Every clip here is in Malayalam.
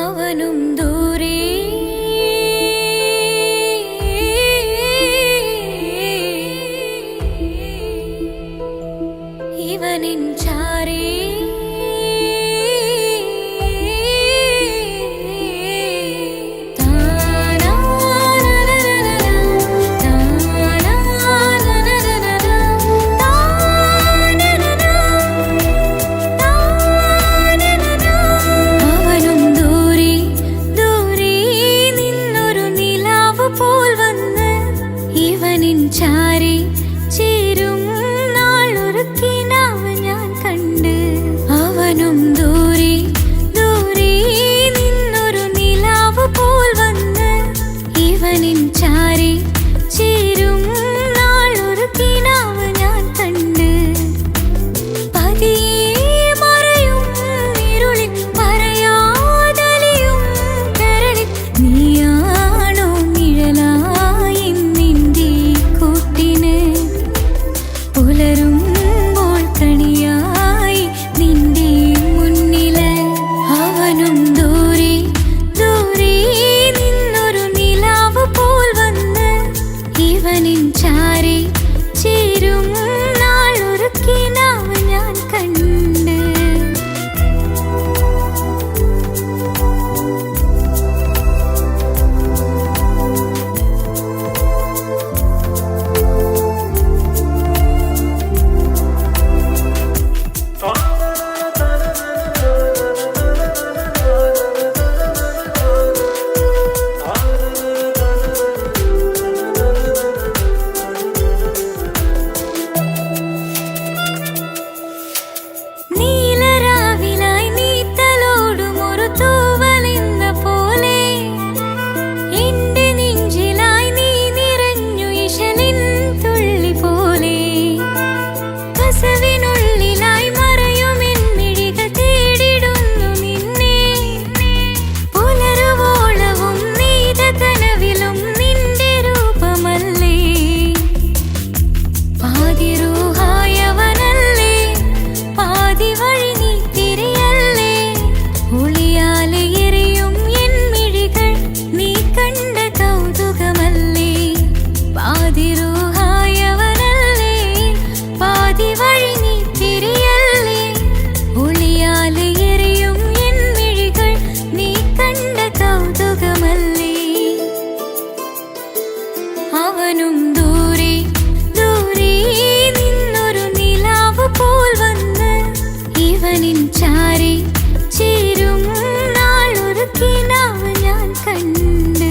അവനും ദൂരെ ഇവനിൻ ചാരേ ചാരി ചേരും നാളൊരുക്കിനാവ് ഞാൻ കണ്ട് അവനും ദൂരെ ദൂരെ നിന്നൊരു നിലാവ് പോൽ വന്ന് ഇവനിൻ ചാരി ചേരും നാളൊരുക്കിനാവ് ഞാൻ കണ്ട് പതിയെ മറയും ഇരുളിൽ പറയാതലിയും കരളിൽ നീയാണോ നിഴലായി പുലരുമ്പോൾ കണിയായി നിന്റെ മുന്നില് അവനും ദൂരെ ദൂരെ നിന്നൊരു നിലാവ് പോൽ വന്ന് ഇവനിൻ ചാരി ചേരും നാളൊരുക്കിനാവ് ഞാൻ കണ്ട് അവനും ദൂരെ ദൂരെ നിന്നൊരു നിലാവ് പോൽ വന്ന് ഇവനിൻ ചാരി ചേരും നാളൊരുക്കിനാവ് ഞാൻ കണ്ട്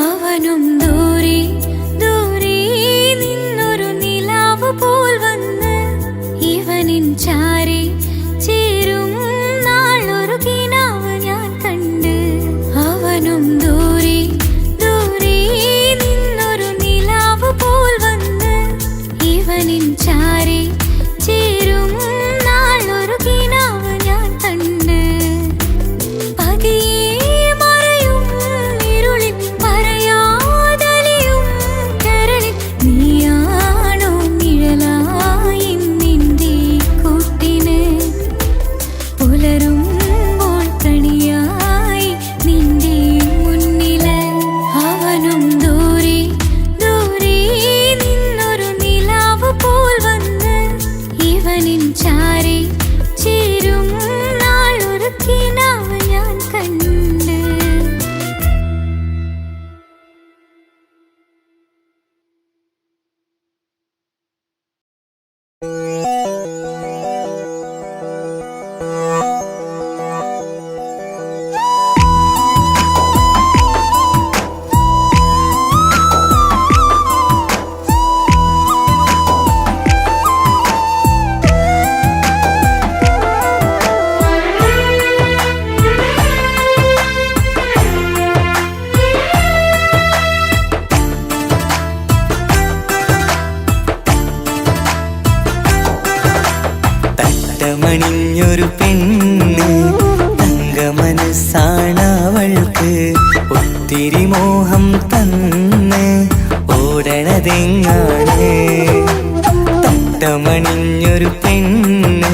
അവനും ദൂരെ ദൂരെ നിന്നൊരു നിലാവ് പോൽ വന്ന് ഇവനിൻ ചാരി ചേരും നാളൊരുക്കിനാവ് ഞാൻ കണ്ട് അവനും ദൂരെ ദൂരെ നിന്നൊരു നിലാവ് പോൽ വന്ന് ഇവനിൻ ചാരി ചേരും നാളൊരുക്കിനാവ് ഞാൻ കണ്ട് പതിയെ മറയും തങ്കമണിഞ്ഞൊരു പെണ്ണ് തങ്ക മനസ്സാണവൾക്ക് ഒത്തിരി മോഹം തന്ന് ഓടണതെങ്ങാണ് തട്ടമണിഞ്ഞൊരു പെണ്ണ്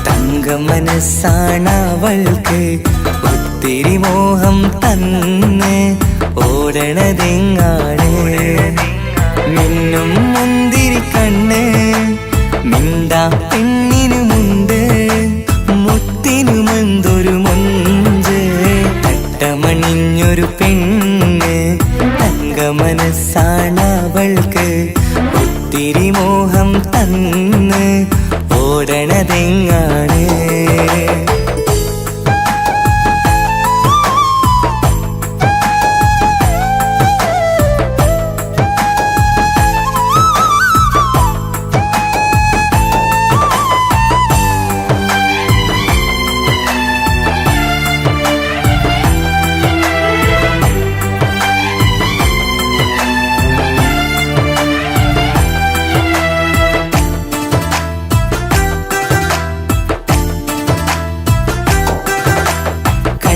തങ്ക മനസ്സാണവൾക്ക് ഒത്തിരി മോഹം തന്ന് ഓടണതെങ്ങാണ് മിന്നും മുന്തിരി കണ്ണ് മിണ്ടാ പെണ്ണിനുമുണ്ട് മുത്തിനുമെന്തൊരു മൊഞ്ച് തട്ടമണിഞ്ഞൊരു പെണ്ണ് തങ്ക മനസ്സാണവൾക്ക് ഒത്തിരി മോഹം തന്ന് ഓടണതെങ്ങാണ്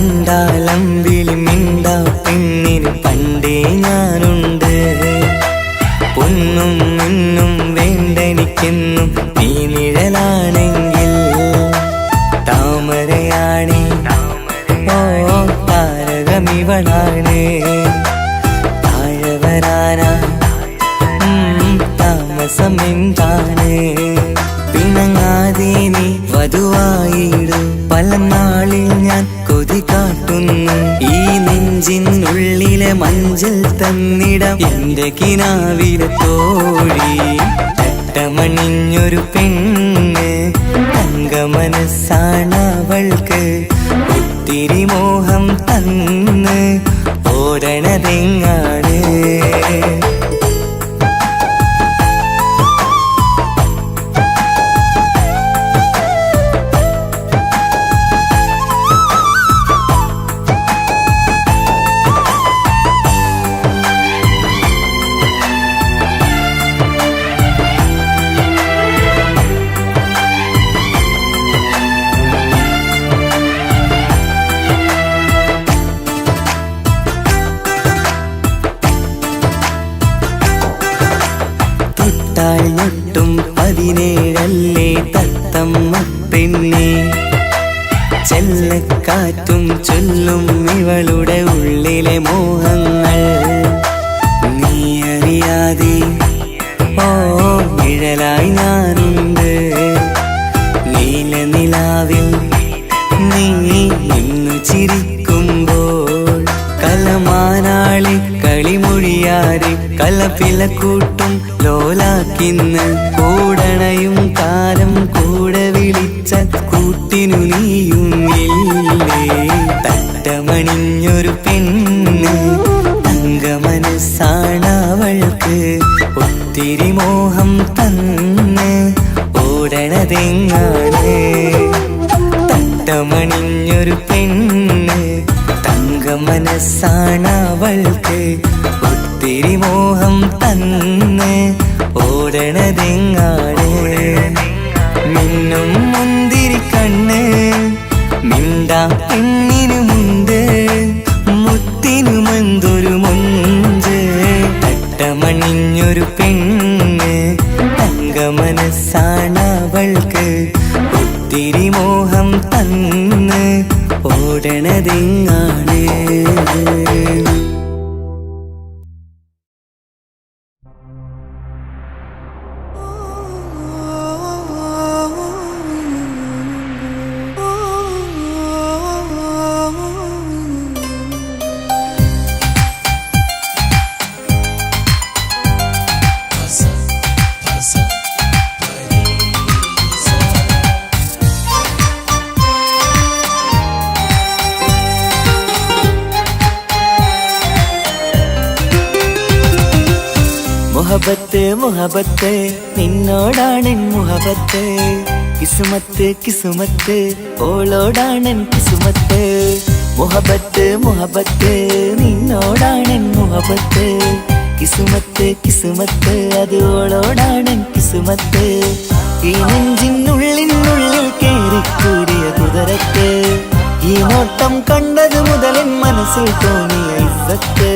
കണ്ടാലമ്പിളി മിണ്ടാ പെണ്ണിന് പണ്ടേ ഞാനുണ്ട് പൊന്നും മിന്നും വേണ്ടെനിക്കെന്നും നീ നിഴലാണെങ്കിൽ താമരയാണേ ഓ താരകമിവളാണ് താഴെ വരാനാ താമസം എന്താണ് പിണങ്ങാതെ നീ വധുവായിടും പല നാളിൽ ഞാൻ കൊതി കാട്ടുന്നു ഈ നെഞ്ചിനുള്ളിലെ മഞ്ചൽ തന്നിടം എന്റെ കിനാവിലെ തോഴി തട്ടമണിഞ്ഞൊരു പെണ്ണ് തങ്ക മനസ്സാണവൾക്ക് ഒത്തിരി മോഹം തന്ന് ഓടണതെങ്ങാണ് ൊട്ടും 17 തത്തമ്മ പെണ്ണെ ചെല്ലക്കാറ്റും ചൊല്ലും ഇവളുടെ ഉള്ളിലെ മോഹങ്ങൾ നീ അറിയാതെ ഓ നിഴലായി ഞാനുണ്ട് നീല നിലാവിൽ നീ ഇന്നു ചിരിക്കുമ്പോൾ കലമാനാളി കളിമൊഴിയാതെ കലപിലക്കൂട്ടും ലോലാക്കിന്ന് കൂടണയും കാലം കൂടെ വിളിച്ച കൂട്ടിനു നീയുമില്ലേ തട്ടമണിഞ്ഞൊരു പെണ്ണ് തങ്ക മനസ്സാണവൾക്ക് ഒത്തിരി മോഹം തന്ന് ഓടണതെങ്ങാണ് തട്ടമണിഞ്ഞൊരു പെണ്ണ് തങ്ക മനസ്സാണവൾക്ക് ഒത്തിരി മോഹം തന്ന് ഓടണതെങ്ങാണ് മിന്നും മുന്തിരി കണ്ണ് മിണ്ടാ പെണ്ണിനുമുണ്ട് മുത്തിനുമെന്തൊരു മൊഞ്ച് തട്ടമണിഞ്ഞൊരു പെണ്ണ് തങ്ക മനസ്സാണവൾക്ക് ഒത്തിരി മോഹം തന്ന് ഓടണതെങ്ങാണ് മുഹബത്ത് മുഹബത്ത് നിന്നോടാണെൻ മുഹബത്ത് കിസുമത്ത് കിസുമത്ത് ഓളോടാണെൻ കിസുമത്ത് മുഹബത്ത് മുഹബത്ത് നിന്നോടാണെൻ മുഹബത്ത് കിസുമത്ത് കിസുമത്ത് അത് ഓളോടാണെൻ കിസുമത്ത് ഈ നെഞ്ചിനുള്ളിനുള്ളിൽ കേറിക്കൂടി കുതിരക്ക് ഈ നോട്ടം കണ്ടത് മുതലൻ മനസ്സിൽ തോന്നിയ ഇസ്സത്ത്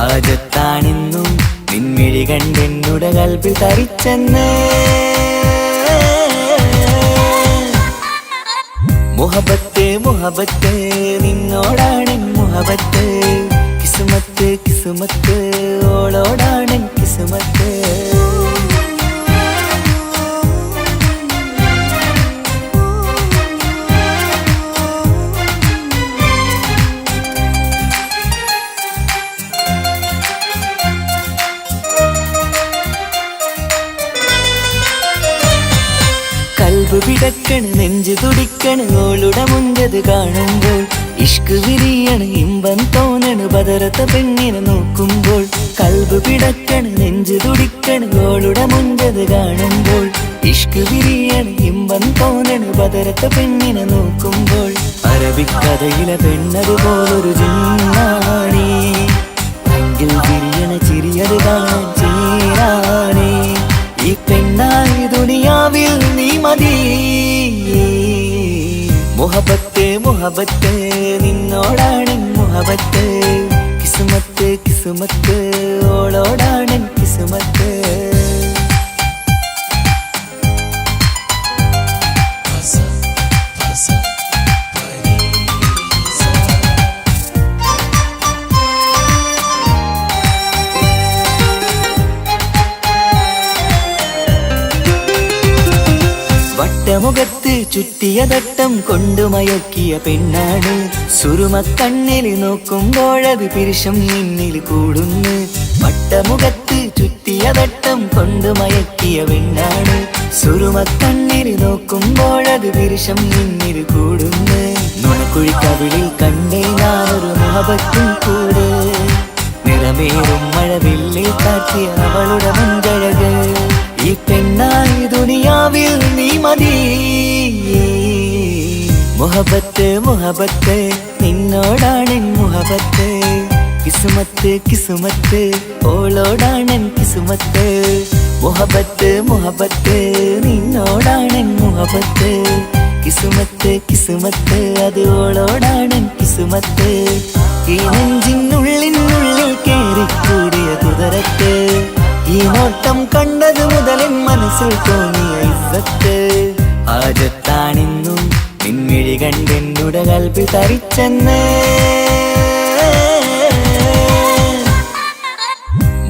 ആജത്താണിന്നും നിൻമിഴി കണ്ടെന്നുടെ കൽബിൽ തരിച്ചെന്ന് മുഹബത്ത് മുഹബത്ത് നിന്നോടാണെൻ മുഹബത്ത് കിസ്മത്ത് കിസ്മത്ത് ഓളോടാണെൻ കിസ്മത്ത് കൽബ് പിടക്കണ് നെഞ്ചു തുടിക്കണ് ഓളുടെ മുഞ്ചത് കാണുമ്പോൾ ഇഷ്ക് വിരിയണ് ഇമ്പം തോന്നണ് ബദറത്ത പെണ്ണിനെ നോക്കുമ്പോൾ കൽബ് പിടക്കണ് നെഞ്ചു തുടിക്കണ് ഓളുടെ മുഞ്ചത് കാണുമ്പോൾ ഇഷ്ക് വിരിയണ് ഇമ്പം തോന്നണ് ബദറത്ത പെണ്ണിനെ നോക്കുമ്പോൾ അറബിക്കഥയിലെ പെണ്ണതുപോലൊരു ജിന്നാണി എങ്കിൽ വിരിയണ ചിരിയത് കാണാൻ ചേരാണേ ഈ പെണ്ണായി ദുനിയാവിൽ നീ മതി മുഹബത്ത് മുഹബത്ത് നിന്നോടാണെൻ മുഹബത്ത് കിസ്മത്ത് കിസ്മത്ത് ഓളോടാണെൻ കിസ്മത്ത് വട്ടമുഖത്ത് ചുറ്റിയ തട്ടം കൊണ്ടു മയക്കിയ പെണ്ണാണ് സുറുമക്കണ്ണിൽ നോക്കുമ്പോഴത് പിരിശം നിന്നിൽ കൂടുന്നു വട്ടമുഖത്ത് ചുറ്റിയ തട്ടം കൊണ്ടു മയക്കിയ പെണ്ണാണ് സുറുമക്കണ്ണിൽ നോക്കുമ്പോഴത് പിരിശം നിന്നിൽ കൂടുന്നു നുണക്കുഴിക്കവിളിൽ കണ്ടേ ഞാനൊരു മുഹബത്തും കൂട് നിറമേറും മഴവില്ലിൽ കാട്ടിയ അവളുടെ മുൻകഴക് ഈ പെണ്ണായി ദുനിയാവിൽ നീ മതി മുഹബത്ത് മുഹബത്ത് നിന്നോടാണെൻ മുഹബത്ത് കിസ്മത്ത് കിസ്മത്ത് ഓളോടാണെൻ കിസ്മത്ത് മുഹബത്ത് മുഹബത്ത് നിന്നോടാണെൻ മുഹബത്ത് കിസ്മത്ത് കിസ്മത്ത് അത് ഓളോടാണെൻ കിസ്മത്ത് ഈ നെഞ്ചിനുള്ളിനുള്ളിൽ കേറിക്കൂടിയ കുതിരക്ക് ഈ നോട്ടം കണ്ടത് മുതലൻ മനസ്സിൽ തോന്നിയ ഇസ്സത്ത് ആജത്താണിന്നും നിൻമിഴി കണ്ടെന്നുടെ കൽബിൽ തരിച്ചെന്ന്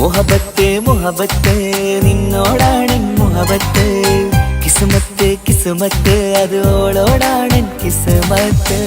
മുഹബത്ത് മുഹബത്ത് നിന്നോടാണെൻ മുഹബത്ത് കിസ്മത്ത് കിസ്മത്ത് അത് ഓളോടാണെൻ കിസ്മത്ത്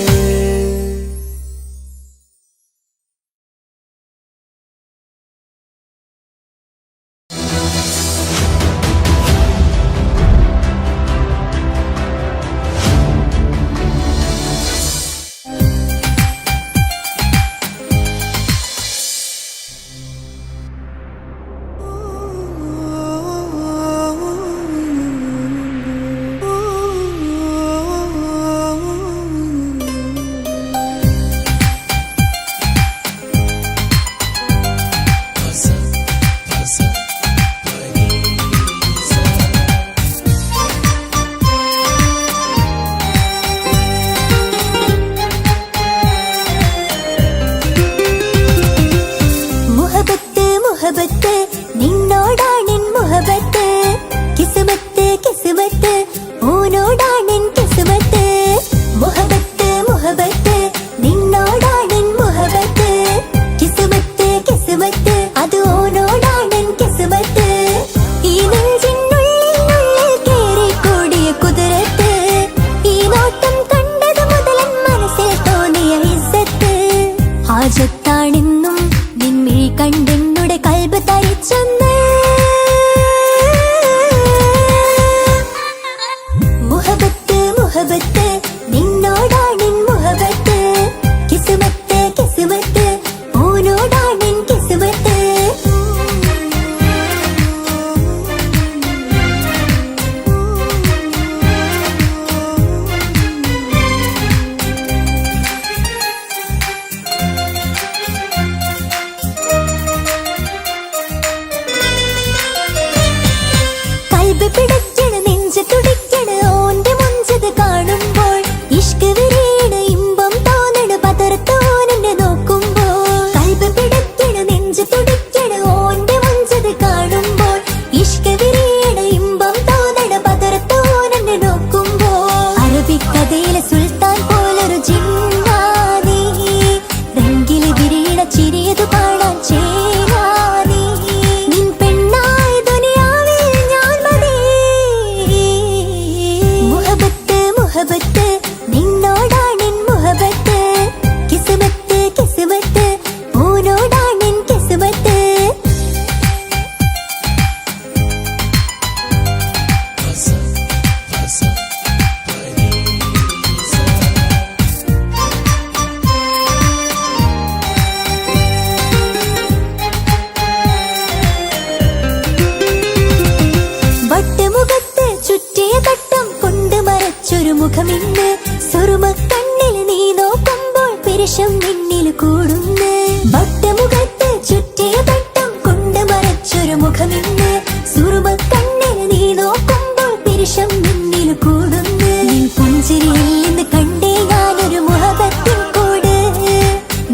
സുറുമക്കണ്ണിൽ നീ നോക്കുമ്പോൾ പിരിശം നിന്നിൽ കൂടുന്നു. വട്ടമുഖത്ത് ചുറ്റിയ പട്ടം കൊണ്ട് മറച്ചൊരു മുഖമിന്ന്. സുറുമക്കണ്ണിൽ നീ നോക്കുമ്പോൾ പിരിശം നിന്നിൽ കൂടുന്നു. നിൻ പുഞ്ചിരിയിൽ നിന്ന് കണ്ടേ ഞാനൊരു മുഹബത്തിൻ കൂട്.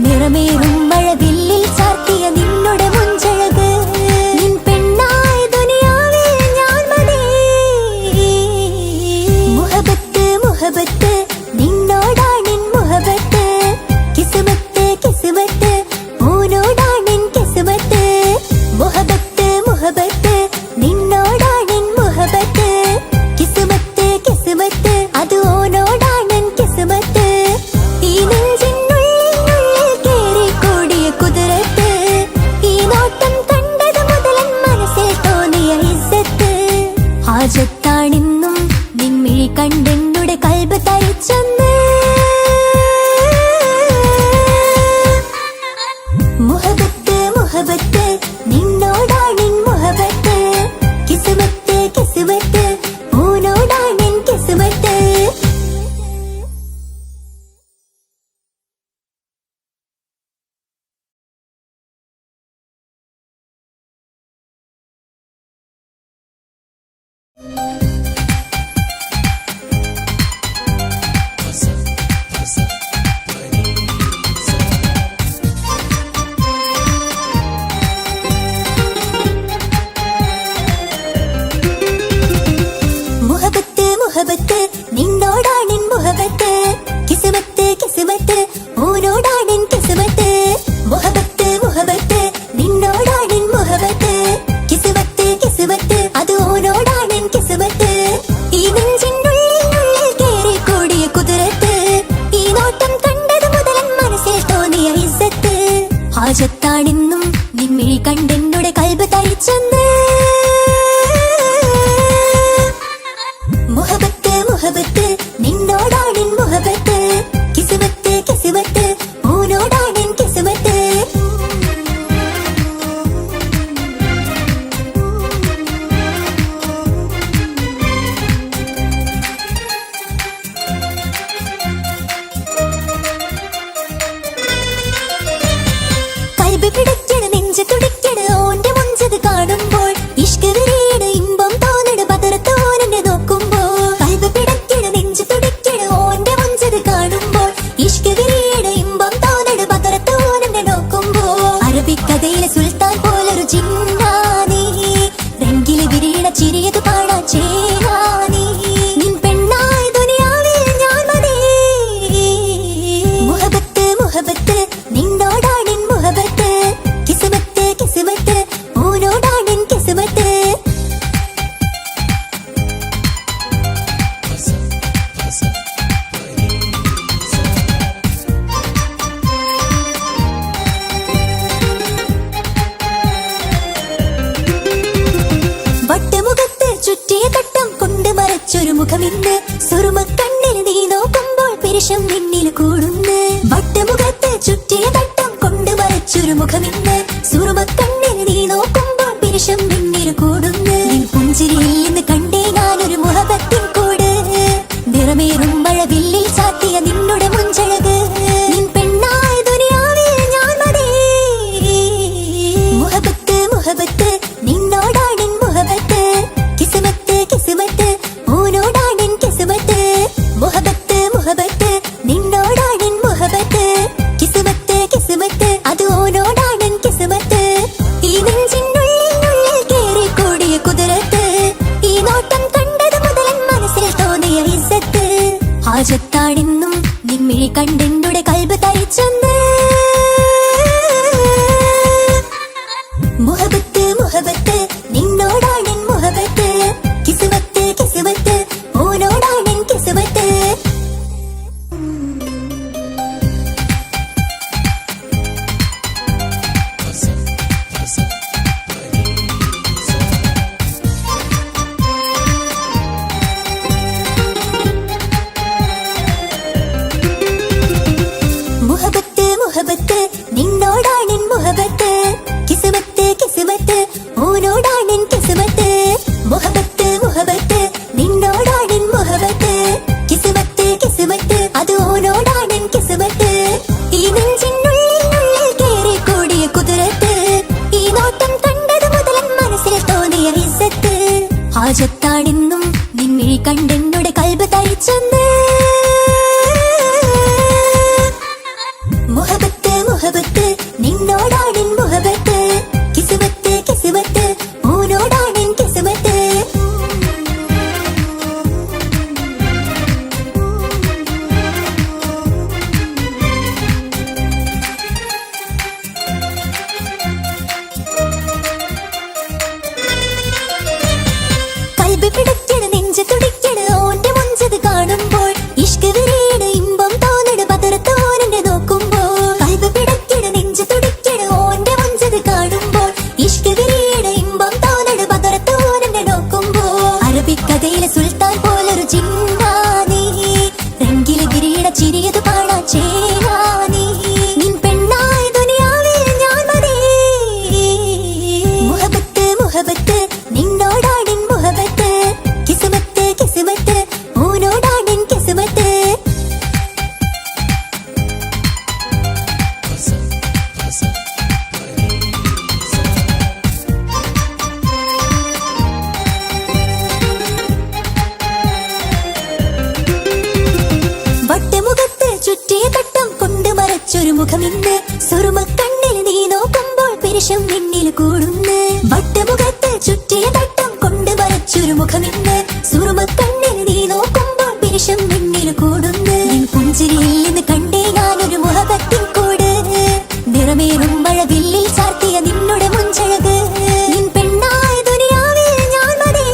നിറമേറും മഴവില്ലിൽ ചാർത്തിയ നിന്നുടെ മുഞ്ചഴക്. നിൻ പെണ്ണായ ദുനിയാവിൽ ഞാൻ മതി. മുഹബത്ത് മുഹബത്ത് നിന്നോടാണെൻ മുഹബത്ത്. കിസ്മത്ത് കിസ്മത്ത് ഓനോടാണെൻ കിസ്മത്ത്. മുഹബത്ത് മുഹബത്ത് നിന്നോടാണെൻ മുഹബത്ത്. കിസ്മത്ത് കിസ്മത്ത് അത് ഓനോടാണെൻ കിസ്മത്ത്. ഈ നെഞ്ചിനുള്ളിൽ കേറിക്കൂടിയ കുതിരത്ത്. ഈ നോട്ടം കണ്ടത് മുതലൻ മനസ്സിൽ തോന്നിയ ഇസ്സത്ത്. ഹാജത്താണെന്നും നിൻമിഴി കണ്ടെന്നുടെ കൽബ് തരിച്ചെന്ന്. മുഹബത്ത് മുഹബത്ത് നിന്നോടാണെൻ മുഹബത്ത്. കിസ്മത്ത് കിസ്മത്ത് ഓനോടാണെൻ കിസ്മത്ത്. മുഹബത്ത് മുഹബത്ത് നിന്നോടാണെൻ മുഹബത്ത്. കിസ്മത്ത് കിസ്മത്ത് ഓനോടാണെൻ കിസ്മത്ത്. മുഹബത്ത് മുഹബത്ത് നിന്നോടാണെൻ മുഹബത്ത്. കിസ്മത്ത് കിസ്മത്ത് അത് ഓനോടാണെൻ കിസ്മത്ത്. ഈ നെഞ്ചിനുള്ളിൽ കേറിക്കൂടിയ കുതിരത്ത്. ഈ നോട്ടം കണ്ടത് മുതലൻ മനസ്സിൽ തോന്നിയ ഇസ്സത്ത്. ഹാജത്താണെന്നും നിൻമിഴി കണ്ടെന്നുടെ കൽബ് തരിച്ചെന്ന്. മുഹബത്ത് മുഹബത്ത് നിന്നോടാണെൻ മുഹബത്ത്. കിസ്മത്ത് കിസ്മത്ത് ഓനോടാണെൻ കിസ്മത്ത്. കൽബ് പിടിക്കണ് നെഞ്ച് തുടിക്കണ് ഓന്റെ മുഞ്ചത് കാണുമ്പോൾ. ഇഷ്ക് വിരിയണ് ഇമ്പം തോന്നണ് പതറത്ത് ഓനെന്നെ നോക്കുമ്പോൾ. കൽബ് പിടിക്കണ് നെഞ്ച് തുടിക്കണ് ഓന്റെ മുഞ്ചത് കാണുമ്പോൾ. ഇഷ്ക് വിരിയണ് ഇമ്പം തോന്നണ് പതറത്ത് ഓനെന്നെ നോക്കുമ്പോൾ. അറബിക്കഥയിലെ സുൽത്താൻ പോലൊരു ജിന്നാനി. രംഗില് വിരിയണ ചിരിയത് കാണാൻ ചേരാനി. നിൻ പെണ്ണായ ദുനിയാവിൽ ഞാൻ മതി. മുഹബത്ത് മുഹബത്ത് നിന്നോടാണെൻ മുഹബത്ത്. കിസ്മത്ത് കിസ്മത്ത് ഓനോടാണെൻ കിസ്മത്ത്. വട്ടമുഖത്ത് ചുറ്റിയ തട്ടം കൊണ്ട് മറച്ചൊരു മുഖമിന്ന്. സുറുമക്കണ്ണിൽ നീ നോക്കുമ്പോൾ പിരിശം നിന്നിൽ കൂടുന്നു. വട്ടമുഖത്ത് ചുറ്റിയ തട്ടം കൊണ്ട് മറച്ചൊരു മുഖമിന്ന്. സുറുമക്കണ്ണിൽ നീ നോക്കുമ്പോൾ പിരിശം നിന്നിൽ കൂടുന്നു. നിൻ പുഞ്ചിരിയിൽ നിന്ന് കണ്ടേ ഞാനൊരു മുഹബത്തിൻ കൂട്. നിറമേറും മഴവില്ലിൽ ചാത്തിയ നിന്നുടെ മുഞ്ചഴക്. നിൻ പെണ്ണായ ദുനിയാവിൽ ഞാൻ മതി. മുഹബത്ത് മുഹബത്ത് നിന്നോടാണെൻ മുഹബത്ത്. കിസ്മത്ത് കിസ്മത്ത് ഓനോടാണെൻ കിസ്മത്ത്. മുഹബത്ത് മുഹബത്ത് നിന്നോടാണെൻ മുഹബത്ത്. കിസ്മത്ത് കിസ്മത്ത് അത് ഓനോടാണെൻ കിസ്മത്ത്. കൽബ് പിടയ്ക്കണ് നെഞ്ച് തുടിക്കണ് ഓന്റെ മുഞ്ചത് കാണുമ്പോൾ ഇഷ്ക് വിരിയണ് ഇമ്പം തോന്നണ് പതറത്തോനെ നോക്കുമ്പോൾ കൽബ് പിടയ്ക്കണ് നെഞ്ച് തുടിക്കണ് ഓന്റെ മുഞ്ചത് കാണുമ്പോൾ ഇഷ്ക് വിരിയണ് ഇമ്പം തോന്നണ് പതറത്തോനെ നോക്കുമ്പോൾ അറബിക്കഥയിലെ സുൽത്താൻ പോലൊരു ചിന്താനീ രംഗില് വിരിയണ ചിരിയത് കാണാൻ ചേരാനീ നിൻ പെണ്ണായ ദുനിയാവിൽ ഞാൻ മതി മുഹബത്ത് മുഹബത്ത് നിന്നോടാണിൻ മുഹബത്ത് കിസ്മത്ത് കിസ്മത്ത് ഓനോടാണിൻ കിസ്മത്ത് വട്ടമുഖത്ത് ചുറ്റിയ തട്ടം കൊണ്ട് മറച്ചൊരു മുഖമിന്ന് സുറുമക്കണ്ണിൽ നീ നോക്കുമ്പോൾ പെരുഷം നിന്നിൽ കൂടുന്ന് വട്ടമുഖത്ത് ചുറ്റിയ തട്ടം കൊണ്ട് മറച്ചൊരു മുഖമിന്ന് സുറുമക്കണ്ണിൽ നീ നോക്കുമ്പോൾ പെരുഷം നിന്നിൽ കൂടുന്ന് നിൻ പുഞ്ചിരിയിൽ നിന്ന് കണ്ടേ ഞാനൊരു മുഹബത്തിൻ കൂട് നിറമേറും മഴവില്ലിൽ ചാർത്തിയ നിന്നുടെ മുഞ്ചഴക് നിൻ പെണ്ണായ ദുനിയാവിൽ ഞാൻ മതി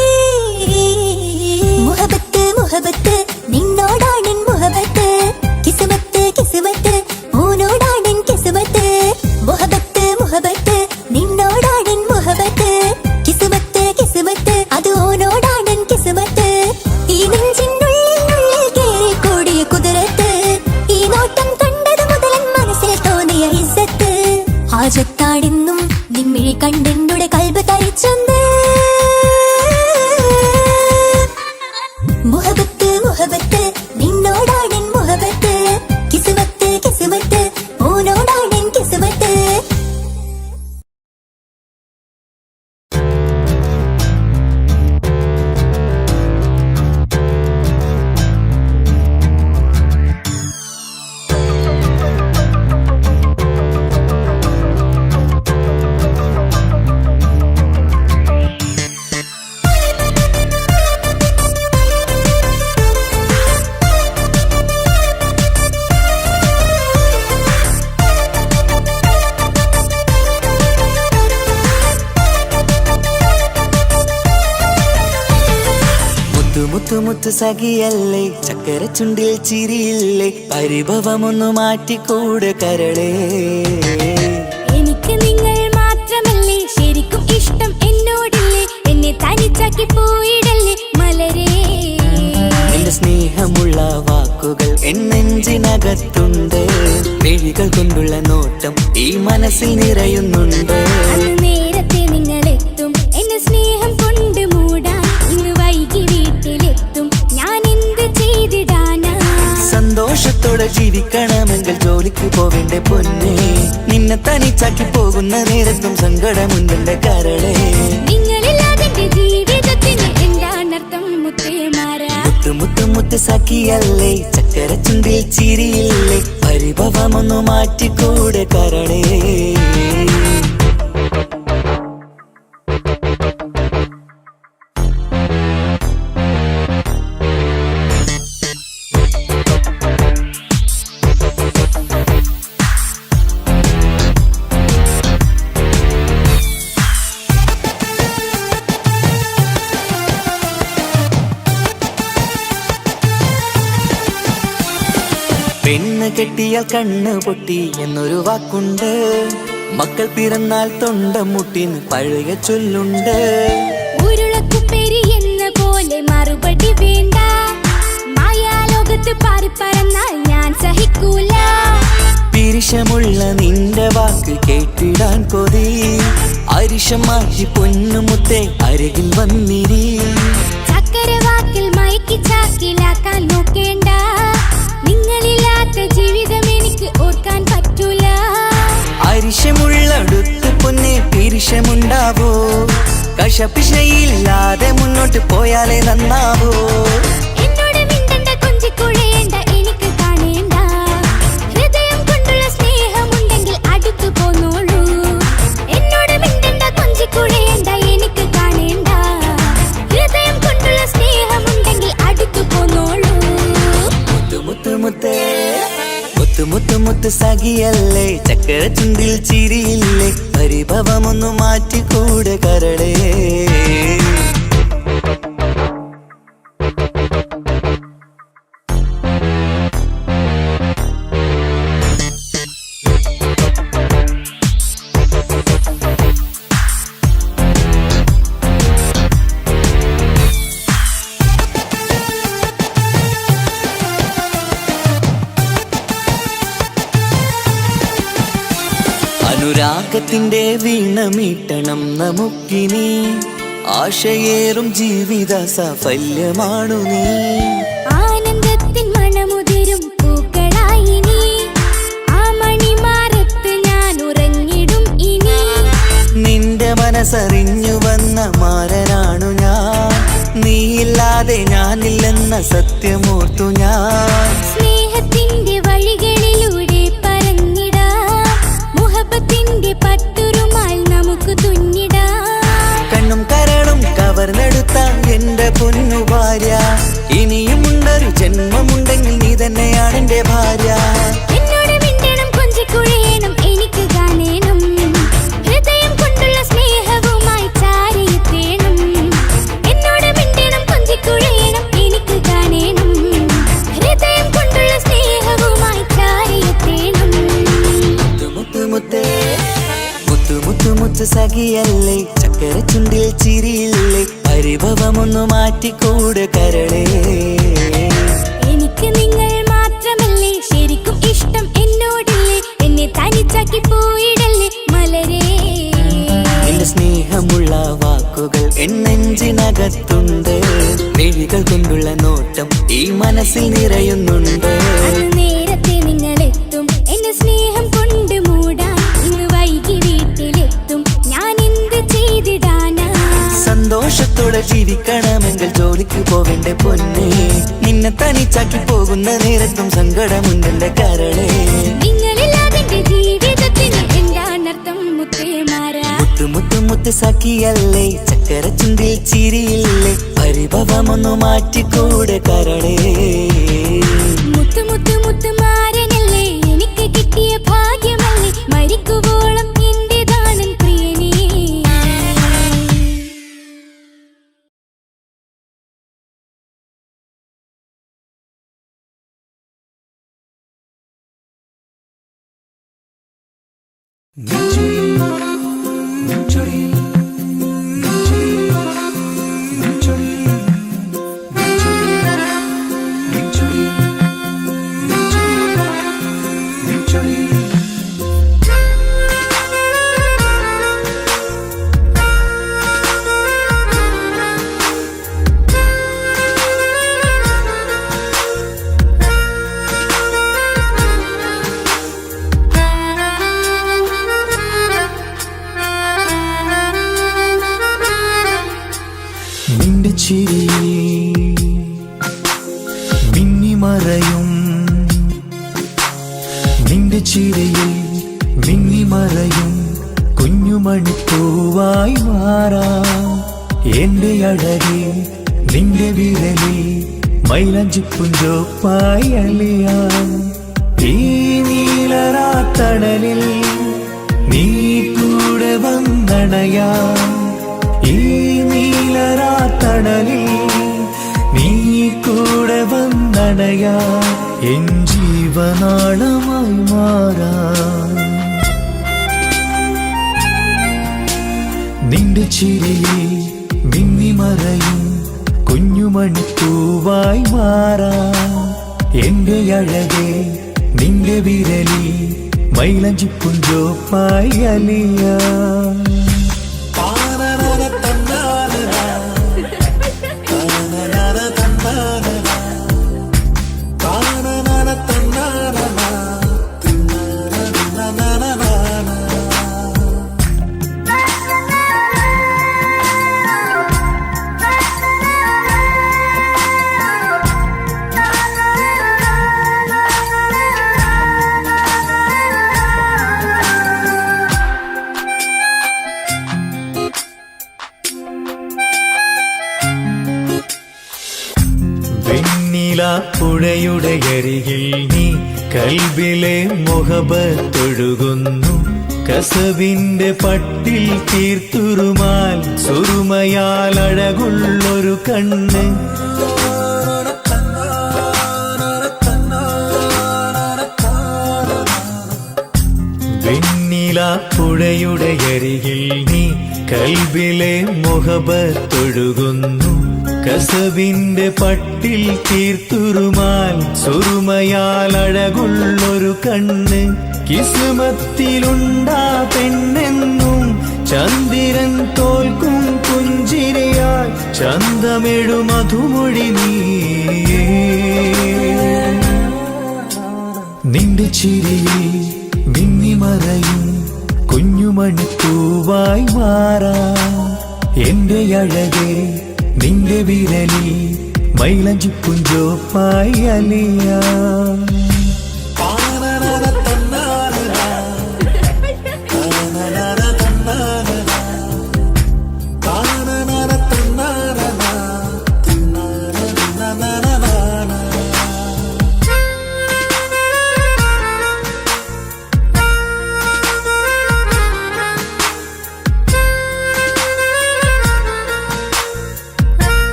മുഹബത്ത് മുഹബത്ത് നിന്നോടാണിൻ മുഹബത്ത് കിസ്മത്ത് കിസ്മത്ത് ഓനോടാണിൻ കിസ്മത്ത് മുഹബത്ത് മുഹബത്ത് നിന്നോടാണിൻ മുഹബത്ത് കിസ്മത്ത് കിസ്മത്ത് അത് ഓനോടാണിൻ കിസ്മത്ത് ഈ നെഞ്ചിനുള്ളിൽ കേറി കൂടിയ കുതിരത്ത് ഈ നോട്ടം കണ്ടത് മുതൽ മനസ്സിൽ തോന്നിയ ഇസ്സത്ത് ഹാജത്താണെന്നും നിമ്മിഴി കണ്ടെന്നുടെ കൽബ് തരിച്ചെന്ന് മുഹബത്ത് മുഹബത്ത് നിന്നോടാണിൻ മുഹബത്ത് കിസ്മത്ത് കിസ്മത്ത് ഓനോടാണിൻ കിസ്മത്ത് മുത്തു മുത്തു സഖിയല്ലേ ചക്കര ചുണ്ടിൽ ചിരിയില്ലേ പരിഭവമൊന്നു മാറ്റിക്കൂടെ കരളേ എനിക്ക് നിങ്ങൾ മാത്രമല്ലേ ശരിക്കും ഇഷ്ടം എന്നോടില്ലേ എന്നെ തനിച്ചാക്കി പോയിടല്ലേ മലരേ എന്റെ സ്നേഹമുള്ള വാക്കുകൾ എന്നെഞ്ചിനകത്തുണ്ട് മിഴികൾ കൊണ്ടുള്ള നോട്ടം ഈ മനസ്സിൽ നിറയുന്നുണ്ട് അന്ന് നേരത്തെ നിങ്ങളെത്തും എന്നെ സ്നേഹം കൊണ്ട് മൂടാൻ ഇന്ന് വൈകി വീട്ടിലെത്തും ഞാൻ എന്ത് ചെയ്തിടാനാ സന്തോഷത്തോടെ ജീവിക്കണമെങ്കിൽ ജോലിക്ക് പോവേണ്ട പൊന്നേ നിന്നെ തനിച്ചാക്കി പോകുന്ന നേരത്തും സങ്കടമുണ്ടെന്റെ കരളേ നിങ്ങളില്ലാതെ എന്റെ ജീവിതത്തിന് എന്താണർത്ഥം മുത്തേമാരാ മുത്തു മുത്തു മുത്ത് സഖിയല്ലേ ചക്കര ചുണ്ടിൽ ചിരിയില്ലേ പരിഭവമൊന്നു മാറ്റിക്കൂടെ കരളേ പെണ്ണ് കെട്ടിയാൽ കണ്ണ് പൊട്ടി എന്നൊരു വാക്കുണ്ട് മക്കൾ പിറന്നാൽ തൊണ്ട മുട്ടിന് പഴയ ചൊല്ലുണ്ട് ഉരുളക്കുപ്പേരി എന്ന പോലെ മറുപടി വേണ്ട മായാലോകത്ത് പാറിപ്പറന്നാൽ ഞാൻ സഹിക്കൂല പിരിശമുള്ള നിന്റെ വാക്ക് കേട്ടിടാൻ കൊതി അരിശം മാറ്റി പൊന്നുമുത്തേ അരികിൽ വന്നിരി ചക്കരവാക്കിൽ മയക്കി ചാക്കിലാക്കാൻ നോക്കേണ്ട നിങ്ങളില്ലാത്ത ജീവിതം എനിക്ക് ഓർക്കാൻ പറ്റൂല അരിശമുള്ളടുത്ത് പൊന്നെ പിരിശമുണ്ടാവോ കശപിശയില്ലാതെ മുന്നോട്ട് പോയാലേ നന്നാവോ എന്നോട് മിണ്ടണ്ട കൊഞ്ചിക്കുഴയേണ്ട എനിക്ക് കാണേണ്ട ഹൃദയം കൊണ്ടുള്ള സ്നേഹമുണ്ടെങ്കിൽ അടുത്തു പോന്നോളൂ എന്നോട് മിണ്ടണ്ട കൊഞ്ചിക്കുഴയേണ്ട എനിക്ക് കാണേണ്ട ഹൃദയം കൊണ്ടുള്ള സ്നേഹമുണ്ടെങ്കിൽ അടുത്തു പോന്നോളൂ മുത്തു മുത്ത് മുത്ത് മുത്ത് മുത്ത് സഖിയല്ലേ ചക്കര ചുണ്ടിൽ ചിരിയില്ലേ പരിഭവമൊന്നു മാറ്റിക്കൂടെ കരളേ രാഗത്തിന്റെ വീണമീട്ടണം നമുക്കിനി ആശയേറും ജീവിത സാഫല്യമാണു നീ ആനന്ദത്തിൻ മണമുതിരും പൂക്കളായി നീ ആ മണിമാറത്ത് ഞാൻ ഉറങ്ങിടും ഇനി നിന്റെ മനസ്സറിഞ്ഞു വന്ന മാരനാണു ഞാൻ നീയില്ലാതെ ഞാനില്ലെന്ന സത്യമോർത്തു ഞാൻ സ്നേഹത്തിന്റെ വഴികളിലൂടെ പറന്നിടാം മുഹബത്തിന്റെ പട്ടുറുമാൽ നമുക്ക് തുന്നിടാം കണ്ണും കരളും കവർന്നെടുത്ത എന്റെ പൊന്നു ഭാര്യ ഇനിയുമുണ്ടൊരു ജന്മമുണ്ടെങ്കിൽ നീ തന്നെയാണ് എന്റെ ഭാര്യ എന്നോട് മിണ്ടണം കൊഞ്ചിക്കുഴയണം എനിക്ക് കാണേണം ഹൃദയം കൊണ്ടുള്ള സ്നേഹവുമായി ചാരിയെത്തേണം എന്നോട് മിണ്ടണം കൊഞ്ചിക്കുഴയണം എനിക്ക് കാണേണം ഹൃദയം കൊണ്ടുള്ള സ്നേഹവുമായി ചാരിയെത്തേണം മുത്തു മുത്തേ മുത്തു മുത്തു മുത്തു സഖിയല്ലേ ചക്കര ചുണ്ടിൽ ചിരിയില്ലേ പരിഭവമൊന്നു മാറ്റിക്കൂട് കരളേ എനിക്ക് നിങ്ങൾ മാത്രമല്ലേ ശരിക്കും ഇഷ്ടം എന്നോടില്ലേ എന്നെ തനിച്ചാക്കി പോയിടല്ലേ മലരേ നിന്റെ സ്നേഹമുള്ള വാക്കുകൾ എന്നെഞ്ചിനകത്തുണ്ട് മിഴികൾ കൊണ്ടുള്ള നോട്ടം ഈ മനസ്സിൽ നിറയുന്നുണ്ട് അന്ന് നേരത്തെ നിങ്ങളെത്തും എന്റെ സ്നേഹം കൊണ്ട് മൂടാൻ ഇന്ന് വൈകി വീട്ടിലെത്തും ഞാൻ എന്ത് ചെയ്തിടാനാ സന്തോഷത്തോടെ ജീവിക്കണമെങ്കിൽ ജോലിക്ക് പോവേണ്ട പൊന്നേ നിന്നെ തനിച്ചാക്കി പോകുന്ന നേരത്തും സങ്കടമുണ്ടെന്റെ കരളേ നിങ്ങളില്ലാതെ എന്റെ ജീവിതത്തിന് എന്താണർത്ഥം മുത്തേമാരാ മുത്തു മുത്തു മുത്ത് സഖിയല്ലേ ചക്കര ചുണ്ടിൽ ചിരിയില്ലേ പരിഭവമൊന്നു മാറ്റിക്കൂടെ കരളേ മുത്തു മുത്തു മുത്തു മാരനല്ലേ എനിക്ക് കിട്ടിയ ഭാഗ്യമല്ലേ മരിക്കുവോളം എന്റേതാണൻ പ്രിയനേ നിന്റെ ചിരി മിന്നിമറയും നിന്റെ ചിരിയിൽ മിന്നിമറയും കുഞ്ഞുമണിപ്പൂവായി മാറാം എന്റെ അഴകി നിന്റെ വിരലിൽ മൈലഞ്ചിപ്പുഞ്ചോപ്പായി അലിയാം ഈ നീലരാത്തണലിൽ നീ കൂടെ വന്നണയാം ഈ നീലരാത്തണലിൽ നീ കൂടെ വന്നണയാ എൻ ജീവനാളമായി മാറാം നിന്റെ ചിരിയിൽ മിന്നിമറയും കുഞ്ഞുമണിപ്പൂവായി മാറാം എന്റെ അഴകെ നിന്റെ വിരലിൽ മൈലഞ്ചിപ്പുഞ്ചോപ്പായി അലിയാം പുഴയുടെ അരികിൽ നീ കൽബിലെ മുഹബത്തൊഴുകുന്നു കസവിന്റെ പട്ടിൽ തീർത്തുറുമാൽ സുറുമയാൽ അഴകുള്ളൊരു കണ്ണ് വെണ്ണില പുഴയുടെ അരികിൽ നീ കൽബിലെ മുഹബത്തൊഴുകുന്നു കസവിന്റെ പട്ടിൽ തീർത്തുറുമാൽ സുറുമയാൽ അഴകുള്ളൊരു കണ്ണ് കിസ്മത്തിലുണ്ടാ പെണ്ണെന്നും ചന്ദ്രൻ തോൽക്കും പുഞ്ചിരിയാൽ ചന്തമെഴു മധുമൊഴി നീയേ നിന്റെ ചിരിയിൽ മിന്നിമറയും കുഞ്ഞുമണിപ്പൂവായി മാറാം എന്റെ അഴകേ നിന്റെ വിരലിൽ മൈലഞ്ചിപ്പുഞ്ചോപ്പായി അലിയാം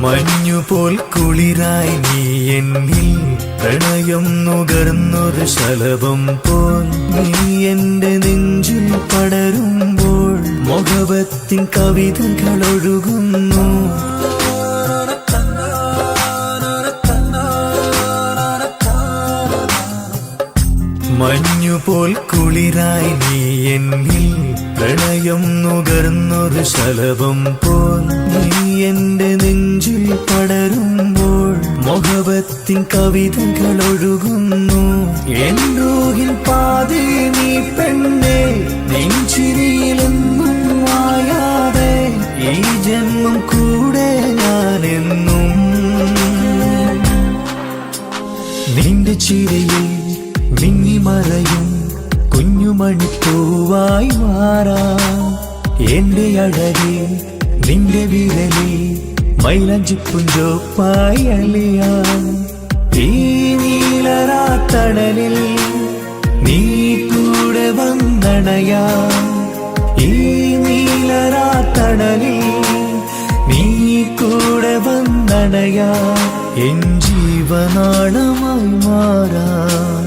മഞ്ഞുപോൽ കുളിരായി നീ എന്നിൽ പ്രണയം നുകർന്നൊരു ശലഭം പോൽ നീ എന്റെ നെഞ്ചിൽ പടരുമ്പോൾ മുഖവത്തിൻ കവിതകൾ ഒഴുകുന്നു മഞ്ഞുപോൽ കുളിരായി നീ എന്നിൽ പ്രണയം നുകർന്നൊരു ശലഭം പോൽ നീ എന്റെ നെഞ്ചിൽ പടരുമ്പോൾ മുഖവത്തിൻ കവിതകൾ ഒഴുകുന്നു എൻ റൂഹിൻ പാതി നീ പെണ്ണേ നെഞ്ചിരിയിലെന്നും മായാതെ ഈ ജന്മം കൂടെ ഞാനെന്നും നിന്റെ ചിരിയിൽ മിന്നിമറയും കുഞ്ഞുമണിപ്പൂവായി മാറാം എന്റെ അഴകേ നിന്റെ വിരലിൽ മൈലഞ്ചിപ്പുഞ്ചോപ്പായി അലിയാം ഈ നീലരാത്തണലിൽ നീ കൂടെ വന്നണയാം ഈ നീലരാത്തണലിൽ നീ കൂടെ വന്നണയാം എൻ ജീവനാളമായി മാറാം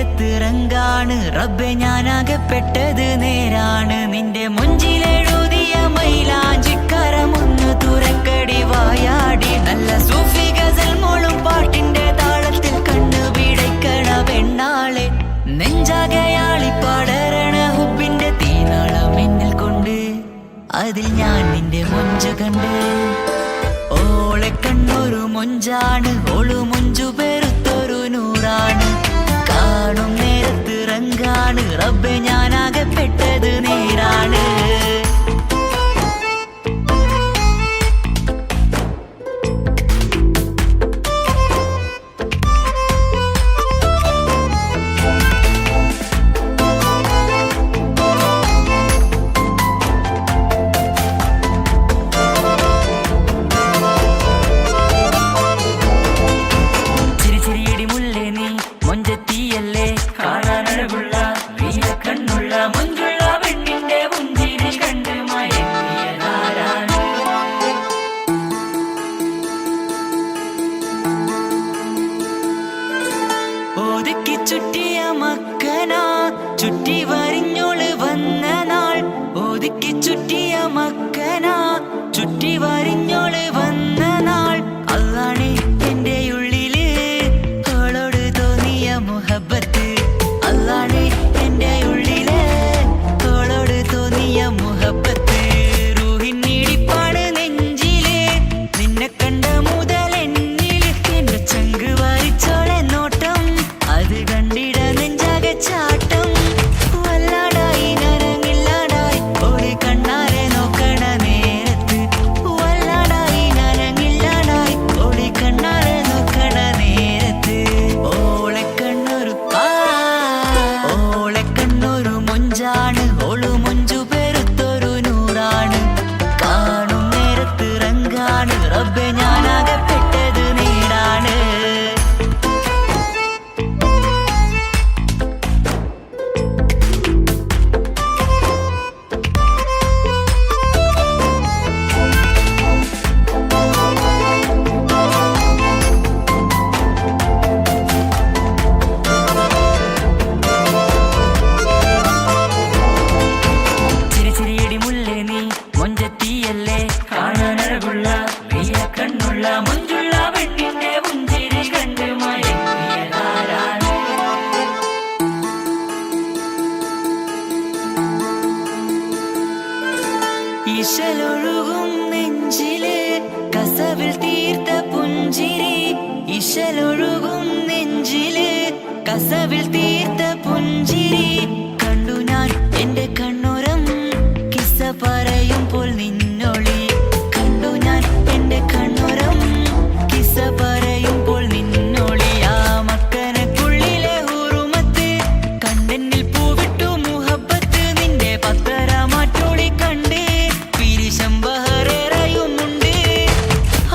നേരത്തിറങ്കാണ് റബ്ബെ ഞാനാകപ്പെട്ടത് നേരാണ്. നിന്റെ മുഞ്ചിലെഴുതിയ മൈലാഞ്ചിക്കരമൊന്ന് തുറക്കടി വായാടി. നല്ല സൂഫി ഗസൽ മോളും പാട്ടിന്റെ താളത്തിൽ കണ്ണു പിടയ്ക്കണ പെണ്ണാളെ. നെഞ്ചാകയാളി പടരണ ഹുബിന്റെ തീനാളം എന്നിൽ കൊണ്ട് അതിൽ ഞാൻ നിന്റെ മൊഞ്ചു കണ്ട്. ഓളെ കണ്ണൊരു മൊഞ്ചാണ് ഓളു മൊഞ്ചു പെരുത്തൊരു നൂറാണ്. കാണും നേരത്തിറങ്കാണ് റബ്ബെ ഞാനാകപ്പെട്ടത് നേരാണ്. ഒതുക്കി ചുറ്റിയ മക്കനാ ചുറ്റി വരിഞ്ഞോള് വന്ന നാൾ. ഒതുക്കി ചുറ്റിയ മക്കനാ ചുറ്റി വരിഞ്ഞോള് വന്ന നാൾ. അതാണ് എന്റെ ഉള്ളില് അവളോട് തോന്നിയ മുഹബത്ത്. അതാണ് എന്റെ ഉള്ളില് അവളോട് തോന്നിയ മുഹബത്ത്. റൂഹിന്നിടിപ്പാണ് നെഞ്ചില് നിന്നെ കണ്ട മുതൽ എന്നില്. എന്റെ ചങ്ക് വായിച്ചോളെ നോട്ടം അത് കണ്ടിട നെഞ്ചാകെ ചാട്ടം. വല്ലാടായി നനങ്ങില്ലാടായി ഓടി കണ്ണാരെ നോക്കണ നേരത്ത്. വല്ലാടായി നനങ്ങില്ലാടായി ഓടി കണ്ണാരെ നോക്കണ നേരത്ത്. ഓളെ കണ്ണൊരു മൊഞ്ചാണ് ഓളു മൊഞ്ചു പെരുത്തൊരു നൂറാണ്. കാണും നേരത്തിറങ്കാണ് റബ്ബെ ഞാനാകപ്പെട്ടത് നേരാണ്. ചിരിച്ചിരിയടി മുല്ലേ നീ മൊഞ്ചത്തിയല്ലേ കാണാനഴകുള്ള നീയ കണ്ണുള്ള മൊഞ്ചുള്ള പെണ്ണിന്റെ പുഞ്ചിരി കണ്ട് മയങ്ങിയതാരാണ്. ഇശലൊഴുകും നെഞ്ചില് കസവിൽ തീർത്ത പുഞ്ചിരി. ഇശലൊഴുകും നെഞ്ചില് കസവിൽ തീർത്ത പുഞ്ചിരി. കണ്ടു ഞാൻ എന്റെ കണ്ണുരം കിസ്സ പറയുമ്പോൾ നിന്നൊളി. കണ്ടു ഞാൻ എന്റെ കണ്ണുരം കിസ്സ പറയുമ്പോൾ നിന്നൊളി. ആ മക്കനക്കുള്ളിലെ ഹുറുമത്ത് കണ്ടെന്നിൽ പൂവിട്ടു മുഹബത്ത്. നിന്റെ പത്തര മാറ്റോളി കണ്ട് പിരിശം ബഹറേറയുമുണ്ട്.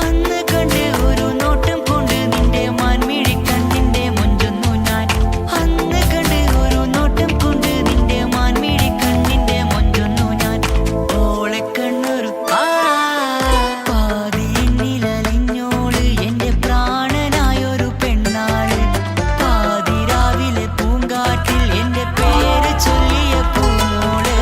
അന്ന് കണ്ട് ഒരു നോട്ടം കൊണ്ട് നിന്റെ മാൻമിഴി കണ്ണിന്റെ മൊഞ്ചൊന്നു ഞാൻ. അന്ന് കണ്ട് ഒരു നോട്ടം കൊണ്ട് നിന്റെ മാൻമിഴി കണ്ണിന്റെ മൊഞ്ചൊന്നു ഞാൻ. ഓളെ കണ്ണൊരു പാതിയിന്നിലലിഞ്ഞോള് എന്റെ പ്രാണനായൊരു പെണ്ണാള്. പാതിരാവിലെ പൂങ്കാറ്റിൽ എന്റെ പേര് ചൊല്ലിയ പൂമോള്.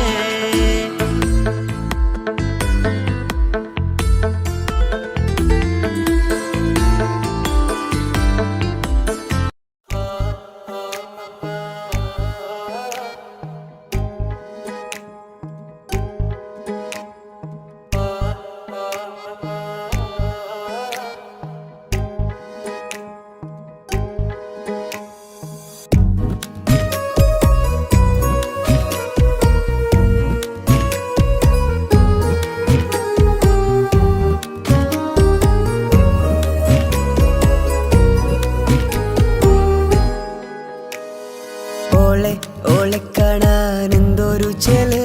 ഓളെ കാണാൻ എന്തൊരു ചെല്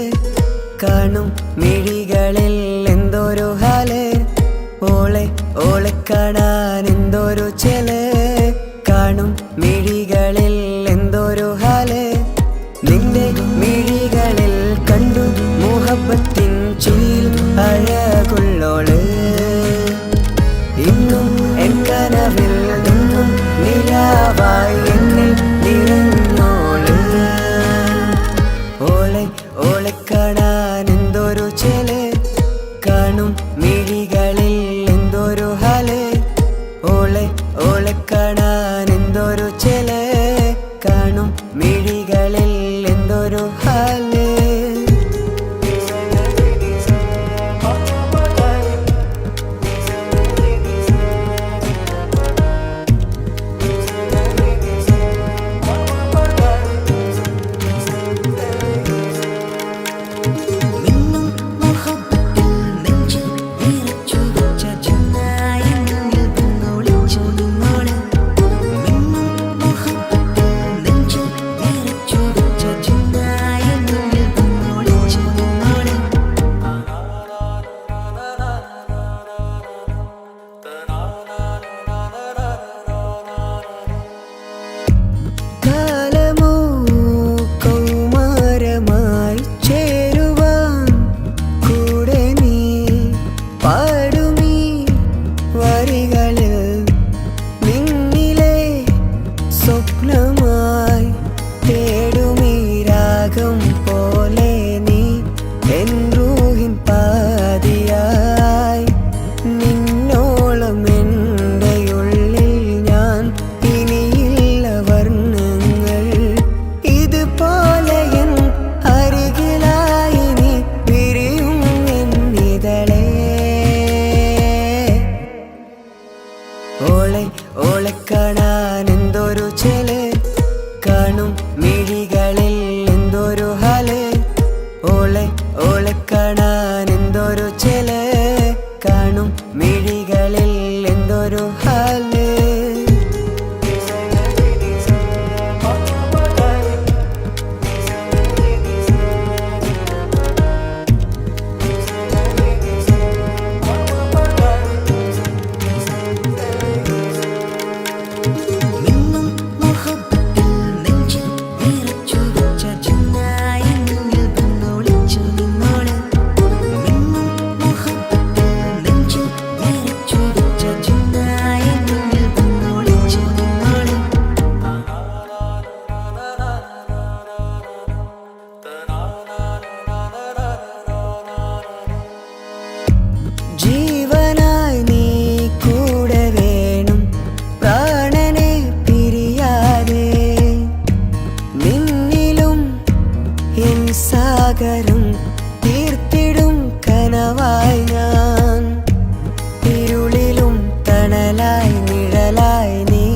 കാണും മിഴികളിൽ എന്തൊരു ഹാല്. ഓളെ കാണാൻ എന്തൊരു ചെല് കാണും മിഴികളിൽ എന്തൊരു ഹാല്. നിന്റെ മിഴികളിൽ കണ്ടു മുഹബത്തിൻ ചുയിൽ അഴകുള്ളോള്. ഇന്നും എൻ കനവിൽ നിന്നും നിലാവായി എന്നിൽ നിറഞ്ഞോ കാണും മിഴികളിൽ എന്തൊരു ഹാല്. ഓളെ കാണാൻ എന്തൊരു ചെല്, കാണും മിഴികളിൽ എന്തൊരു ഹാല്. ഓളെ കാണാൻ എന്തൊരു ചെല്, കാണും മിഴികളിൽ എന്തൊരു ഹാല്. ജീവനായി നീ കൂടെ വേണം, പ്രാണനെ പിരിയാതെ. നിന്നിലും എൻ സാഗരം തീർത്തിടും കനവായി ഞാൻ. ഇരുളിലും തണലായി നിഴലായി നീ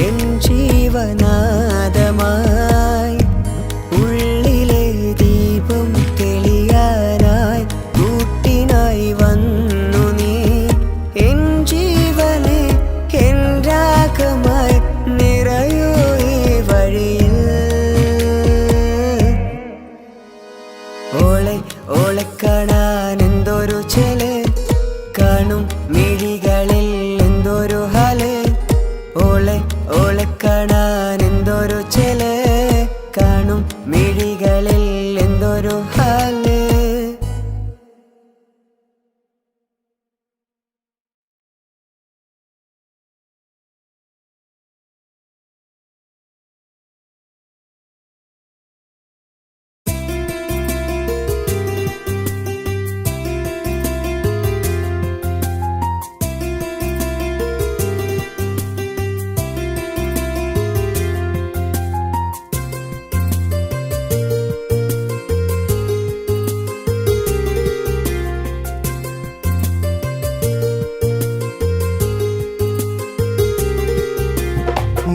എൻ ജീവനാദമായി. ഉള്ളിലെ ദീപം തെളിയാനായി കൂട്ടിനായി വന്നു നീ. എൻ ജീവനെ എൻ രാഗമായി നിറയൂ ഈ വഴിയിൽ. ഓളെ കാണാൻ എന്തൊരു ചെല്, കാണും മിഴികളിൽ എന്തൊരു ഹാല്. ഓളെ കാണാൻ എന്തൊരു ചെല്, കാണും മിഴികളിൽ എന്തൊരു ഹാല്.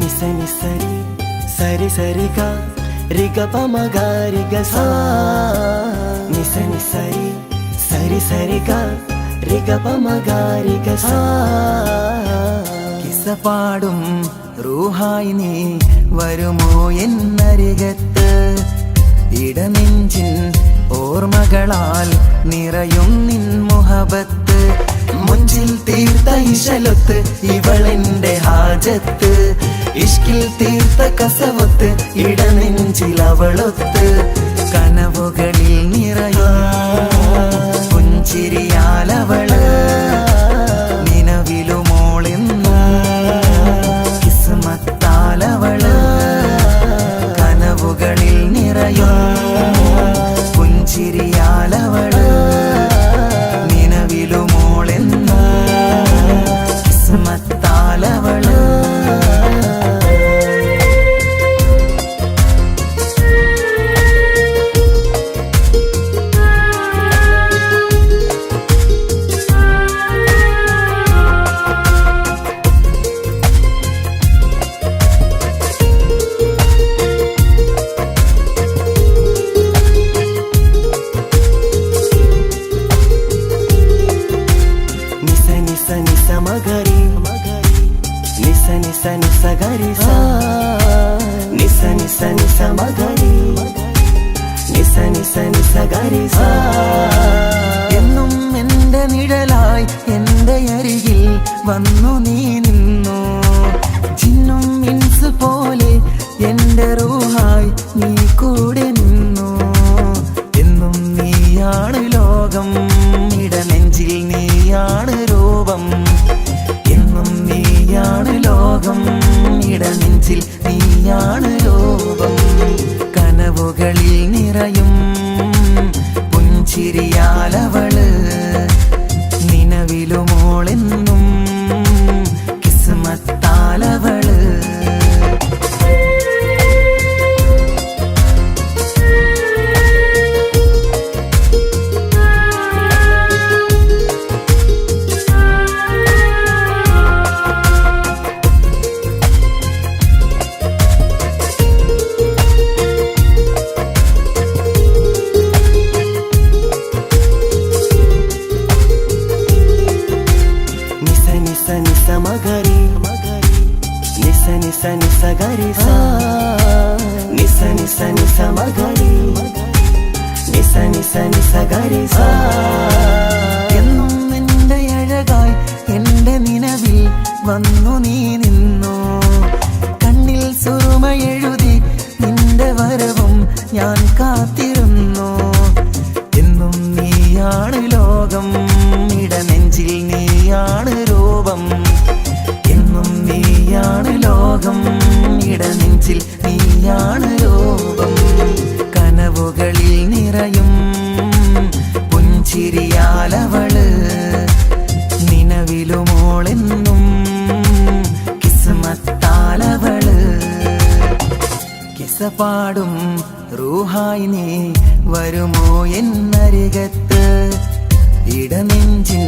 నిసని సరి సరి సరిగా రిగ పమగ రిగ సా. నిసని సరి సరి సరిగా రిగ పమగ రిగ సా. കിസ്സ പാടും റൂഹായി നീ വരുമോ എന്നരികത്ത്. ഇടനെഞ്ചിൻ ഓർമ്മകളാൽ നിറയും നിൻ മുഹബത്ത്. മുഞ്ചിൽ തീർത്ത ഇശലൊത്ത് ഇവളെന്റെ ഹാജത്ത്. ഇഷ്കിൽ തീർത്ത കസവത്ത് ഇടനെഞ്ചിലവളൊത്ത്. കനവുകളിൽ നിറയും പുഞ്ചിരിയാലവള്. നിലവിലുമോളെന്നു കിസ്മത്താലവള്. കനവുകളിൽ നിറയും പുഞ്ചിരിയാലവള്. നിലവിലുമോളെന്നു കിസ്മത്താലവള്. മഗരി നിസ നിസ നിസ ഗരി സ. എന്നും എൻ്റെ നിഴലായി എൻ്റെ അരികിൽ വന്നു നീ നിന്നു. ജിന്നും ഇൻസ് പോലെ എൻ്റെ റൂഹായി നീ കൂടെ നിന്നു. എന്നും നീയാണ് ലോകം, ഇടനെഞ്ചിൽ നീയാണ് രൂപം. എന്നും നീയാണ് ലോകം, ഇടനെഞ്ചിൽ നീയാണ് രൂപം. കനവുകളിൽ നിറയും പുഞ്ചിരിയാലവള്, നിലവിലുമോളെന്നും കിസ്മത്താലവള്. മഗരി നിസ നിസ നിസ ഗരി സ. നിസ നിസ നിസ മഗരി നിസ നിസ നിസ ഗരി സ. എന്നും എൻ്റെ അഴകായി എൻ്റെ നിലവിൽ വന്നു നീ നിന്നു. കണ്ണിൽ സുറുമയെഴുതി നിന്റെ വരവും ഞാൻ കാത്തിരുന്നു. എന്നും നീയാണ് ലോകം, ഇടനെഞ്ചിൽ നീയാണ് രൂപം. എന്നും നീയാണ് ലോകം, ഇടനെഞ്ചിൽ നീയാണ് രൂപം. കനവുകളിൽ നിറയും പുഞ്ചിരിയാലവള്, നിലവിലുമോളെന്നും കിസ്മത്താലവള്. കിസപാടും റൂഹായി നീ വരുമോ എന്നരികത്ത്. ഇടനെഞ്ചിൻ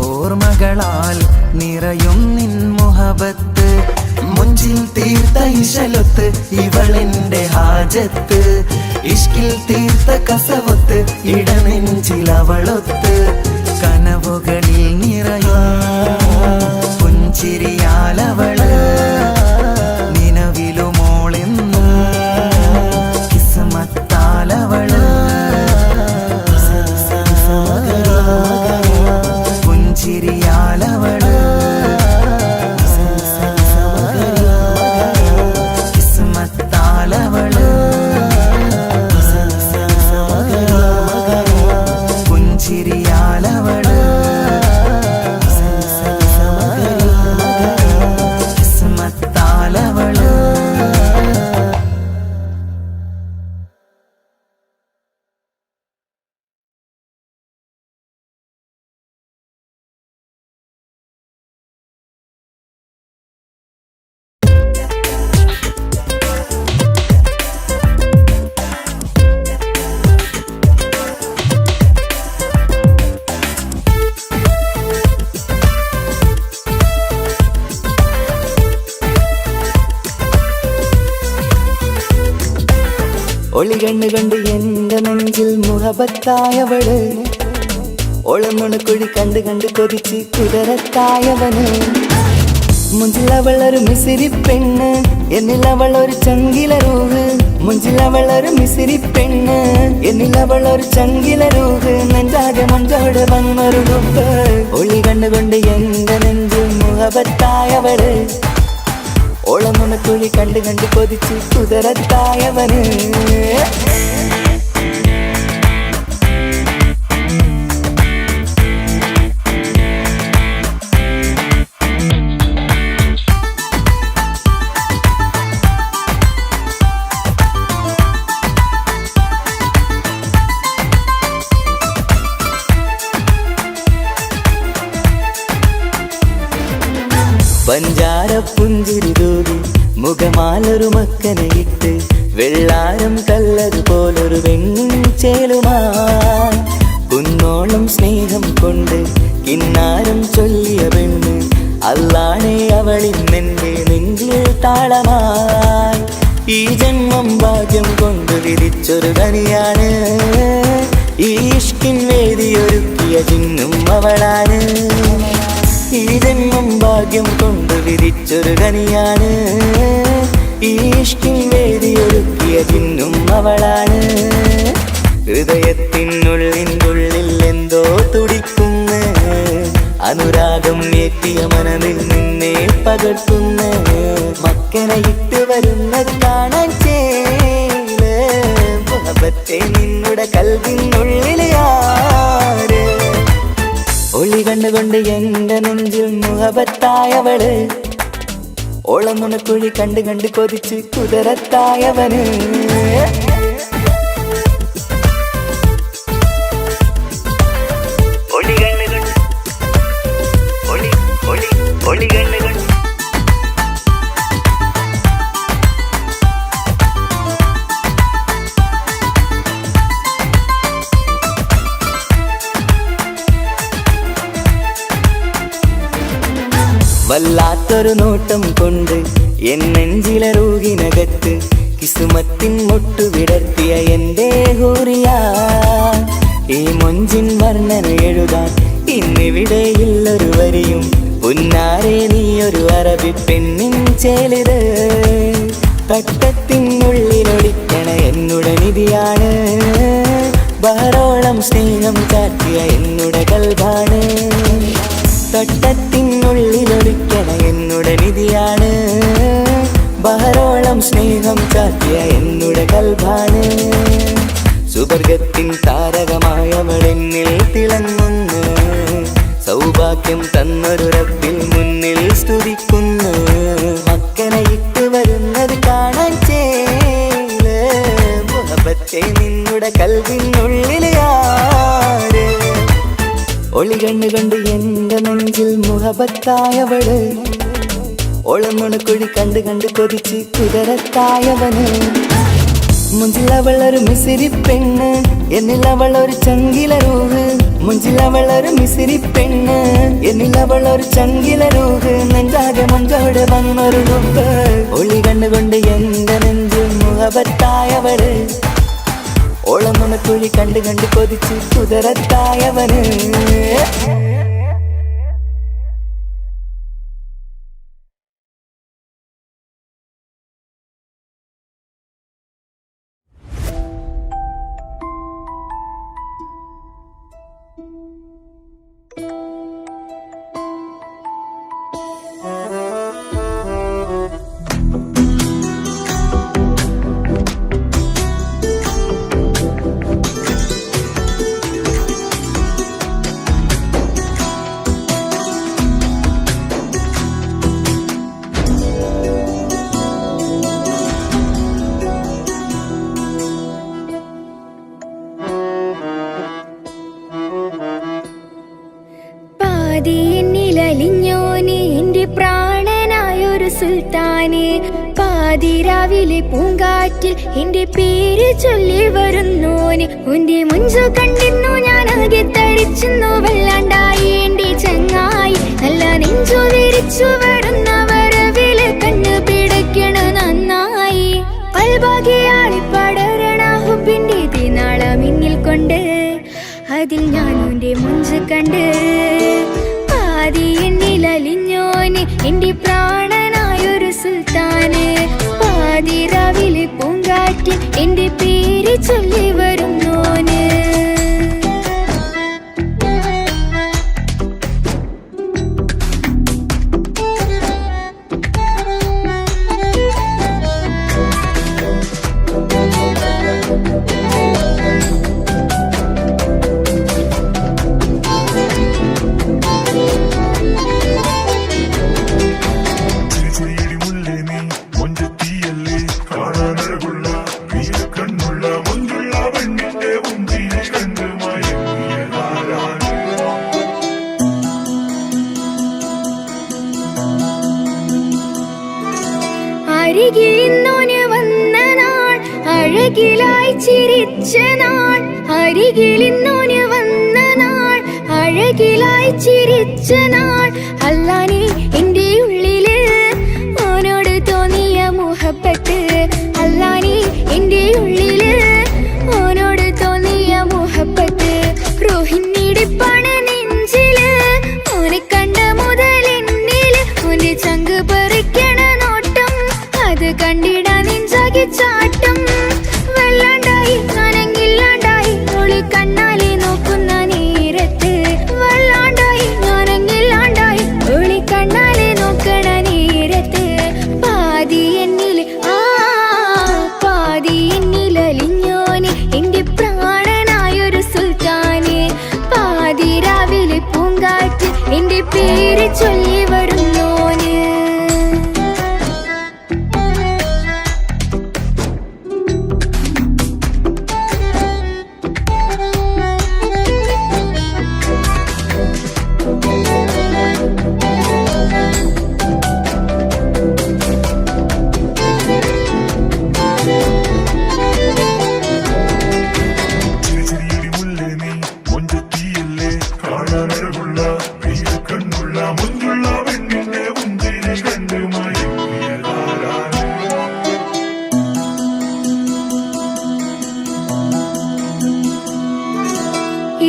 ഓർമ്മകളാൽ നിറയും നിൻ മുഹബത്ത്. മുഞ്ചിൽ തീർത്ത ഇശലൊത്ത് ഇവളെന്റെ ഹാജത്ത്. ഇഷ്കിൽ തീർത്ത കസവൊത്ത് ഇടനെഞ്ചിൽ അവളൊത്ത്. കനവുകളിൽ നിറയും പുഞ്ചിരിയാലവള്, നിലവിലുമോളെന്നും കിസ്മത്താലവള്. പുഞ്ചിരിയാലവള്, കിസ്മത്താലവള്. പുഞ്ചിരിയാലവള്, കിസ്മത്താലവള്. ഒളി കണ്ണു കണ്ട് എൻ്റെ നെഞ്ചിൽ മുഹബത്തായവള്. ഒളമുണക്കുഴി കണ്ട് കണ്ട് കൊതിച്ച് കുതിരത്തായവന്. മുഞ്ചിലവളൊരു മിസിരി പെണ്ണ്, എന്നിലവളൊരു ചങ്കില രൂഹ്. മുഞ്ചിലവളൊരു മിസിരി പെണ്ണ്, എന്നിലവളൊരു ചങ്കില രൂഹ്. നെഞ്ചാകെ മഞ്ചോട് വന്നൊരു ലുക്ക്. ഒളി കണ്ണുകൊണ്ട് എൻ്റെ നെഞ്ചിൽ മുഹബത്തായവള്. ഓളമുണക്കുഴി കണ്ട് കണ്ട് കൊതിച്ച് കുതിരത്തായവന്. പഞ്ചാര പുഞ്ചിരി തൂകി മുഖമാലൊരു മക്കനയിട്ട്. വെള്ളാരം കല്ലതുപോലൊരു വെണ്ണിൻ ചേലുമായി. കുന്നോളം സ്നേഹം കൊണ്ട് കിന്നാരം ചൊല്ലിയ പെണ്ണ്. അല്ലാണേ അവളിന്നെന്റെ നെഞ്ചിൽ താളമായി. ഈ ജന്മം ഭാഗ്യം കൊണ്ട് വിരിച്ചൊരു കനിയാണ്. ഈ ഇഷ്കിൻ വേദിയൊരുക്കിയ ജിന്നും അവളാണ്. ഈ ജന്മം ഭാഗ്യം കൊണ്ട് വിരിച്ചൊരു കനിയാണ്. ഈ ഇഷ്കിൻ വേദിയൊരുക്കിയ മാറ്റിയ ജിന്നും അവളാണ്. ഹൃദയത്തിനുള്ളിൽ എന്തോ തുടിക്കുന്നു, അനുരാഗം ഏറ്റിയ മനമിൽ നിന്നെ പകർത്തുന്നു. മക്കനെ ഇട്ട് വരുന്നത് കാണാൻ ചേല് മുഹബത്തെ നിന്നുടെ കൽവിനുള്ളിലെ ആര്. ഒളി കണ്ടുകൊണ്ട് എന്റെ നെഞ്ചിൽ മുഹബത്തായവള്, ഓളം നുണക്കുഴി കണ്ട് കണ്ട് കൊതിച്ച് കുതിരത്തായവന്. വല്ലാത്തൊരു നോട്ടം കൊണ്ട് എൻ നെഞ്ചിലെ റൂഹിനകത്ത് കിസുമത്തിൻ മുട്ടു വിടർത്തിയ എന്റെ ഹൂറിയ. ഈ മൊഞ്ചിൻ വർണ്ണന എഴുതാൻ ഇന്നിവിടെയുള്ളൊരു വരിയും, പുന്നാരെ നീയൊരു അറബി പെണ്ണിൻ ചേലിത്. തട്ടത്തിനുള്ളിലൊളിക്കണ എന്നുടെ നിധിയാണ്, ബഹറോളം സ്നേഹം ചാറ്റിയ എന്നുടെ കൽബാണ്. തട്ടത്തിനുള്ളിലൊളിക്കണ എന്നുടെ നിധിയാണ്, ബഹറോളം സ്നേഹം ചാറ്റിയ എന്നുടെ കൽബാണ്. സുവർഗത്തിൻ താരകമായവളെന്നിൽ തിളങ്ങുന്നു, സൗഭാഗ്യം തന്നൊരു റബ്ബിൽ മുന്നിൽ സ്തുതിക്കുന്നു. മക്കനെ ഇട്ട് വരുന്നത് കാണാൻ ചേല് മുഹബത്തെ നിന്നുടെ കൽവിനുള്ളിലെ ആര്. ഒളി കണ്ടുകൊണ്ട് എന്റെ നെഞ്ചിൽ മുഹബത്തായവള്, ഓളം നുണക്കുഴി കണ്ട് കണ്ട് കൊതിച്ച് കുതിരത്തായവന്. മുഞ്ചിലവളൊരു മിസിരി പെണ്ണ്, എന്നിലവളൊരു ചങ്കില രൂഹ്. മുഞ്ചിലവളൊരു മിസിരി പെണ്ണ്, എന്നിലവളൊരു ചങ്കില രൂഹ്. നെഞ്ചാകെ മഞ്ചോടെ വന്നൊരു ലുക്ക്. ഒളി കണ്ടുകൊണ്ട് എന്റെ നെഞ്ചിൽ മുഹബത്തായവള്, ഓളം നുണക്കുഴി കണ്ട് കണ്ട് കൊതിച്ച് കുതിരത്തായവന്. എന്നിലലിഞ്ഞോനെ എന്റെ പ്രാണനായൊരു സുൽത്താനെ. പാതിരാവിലെ പൂങ്കാറ്റിൽ എന്റെ പേര് ചൊല്ലി വരുന്നോന്. ഉന്റെ മുഞ്ചു കണ്ടിരുന്നു ഞാൻ ആകെ തരിച്ചു വല്ലാണ്ടായി എന്റെ ചങ്ങായി. നല്ല നെഞ്ചു വിരിച്ചു വരുന്ന വരവില് കണ്ണു പിടയ്ക്കണ നന്നായി. പൽഭാഗ്യാളി പടരണ ഹുബിന്റെ തിനാള മിന്നിൽ കൊണ്ട്, അതിൽ ഞാനുന്റെ മുഞ്ച് കണ്ട്. പാതി എന്നിലലിഞ്ഞോന് എന്റെ പ്രാണനായൊരു സുൽത്താന്. പാതിരാവിലെ പൂങ്കാറ്റിൽ എന്റെ പേര് ചൊല്ലി വരുന്നോന്. അരികിലിന്നോന് വന്ന നാൾ, അഴകിലായി ചിരിച്ച നാൾ. അരികിലിന്നോന് വന്ന നാൾ, അഴകിലായി ചിരിച്ച നാൾ. അല്ലാനെ എന്റെ ഉള്ളില് ഓനോട് തോന്നിയ മുഹബത്ത്. അല്ലാനെ എന്റെ ഉള്ളില് ഓനോട് തോന്നിയ മുഹബത്ത്. റോഹിണിടിപ്പാണ് നെഞ്ചില്, ഓനെ കണ്ട മുതൽ എന്നില്. ഓന്റെ ചങ്ക് പറിക്കണ നോട്ടം, അത് കണ്ടിടാൻ നെഞ്ചാകെ ചാട്ടം.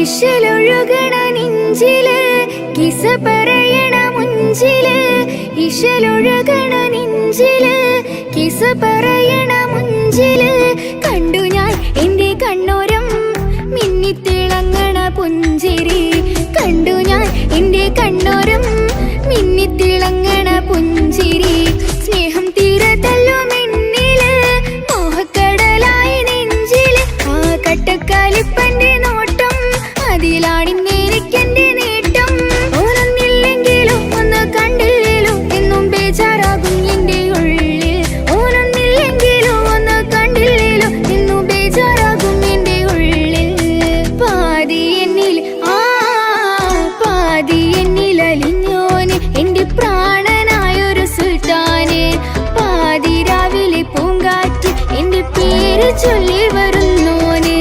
ഇശലൊഴുകണ നെഞ്ചില് കിസ പറയണ മുഞ്ചില് ഇശലൊഴുകണ നെഞ്ചില് കിസ പറയണ മുഞ്ചില് കണ്ടു ഞാൻ എന്റെ കണ്ണോരം മിന്നിത്തിളങ്ങണ പുഞ്ചിരി കണ്ടു ഞാൻ എന്റെ കണ്ണോരം മിന്നിത്തിളങ്ങണ പുഞ്ചിരി സ്നേഹം തീരത്തല്ലോ മിന്നില് മോഹക്കടലായി നെഞ്ചില് ആ കട്ടക്കാലിപ്പന്റെ നോട്ടം അതിലാണിന്നെനിക്കെന്റെ നേട്ടം ഓനൊന്നില്ലെങ്കിലും ഒന്ന് കണ്ടില്ലേലും എന്നും ബേജാറാകും എന്റെ ഉള്ളിൽ ഓനൊന്നില്ലെങ്കിലും ഒന്ന് കണ്ടില്ലേലും എന്നും ബേജാറാകും എന്റെ ഉള്ളിൽ പാതി എന്നിൽ പാതി എന്നിൽ അലിഞ്ഞോന് എന്റെ പ്രാണനായൊരു സുൽത്താന് പാതി രാവിലെ പൂങ്കാറ്റ് എന്റെ പേര് ചൊല്ലി വരുന്നോന്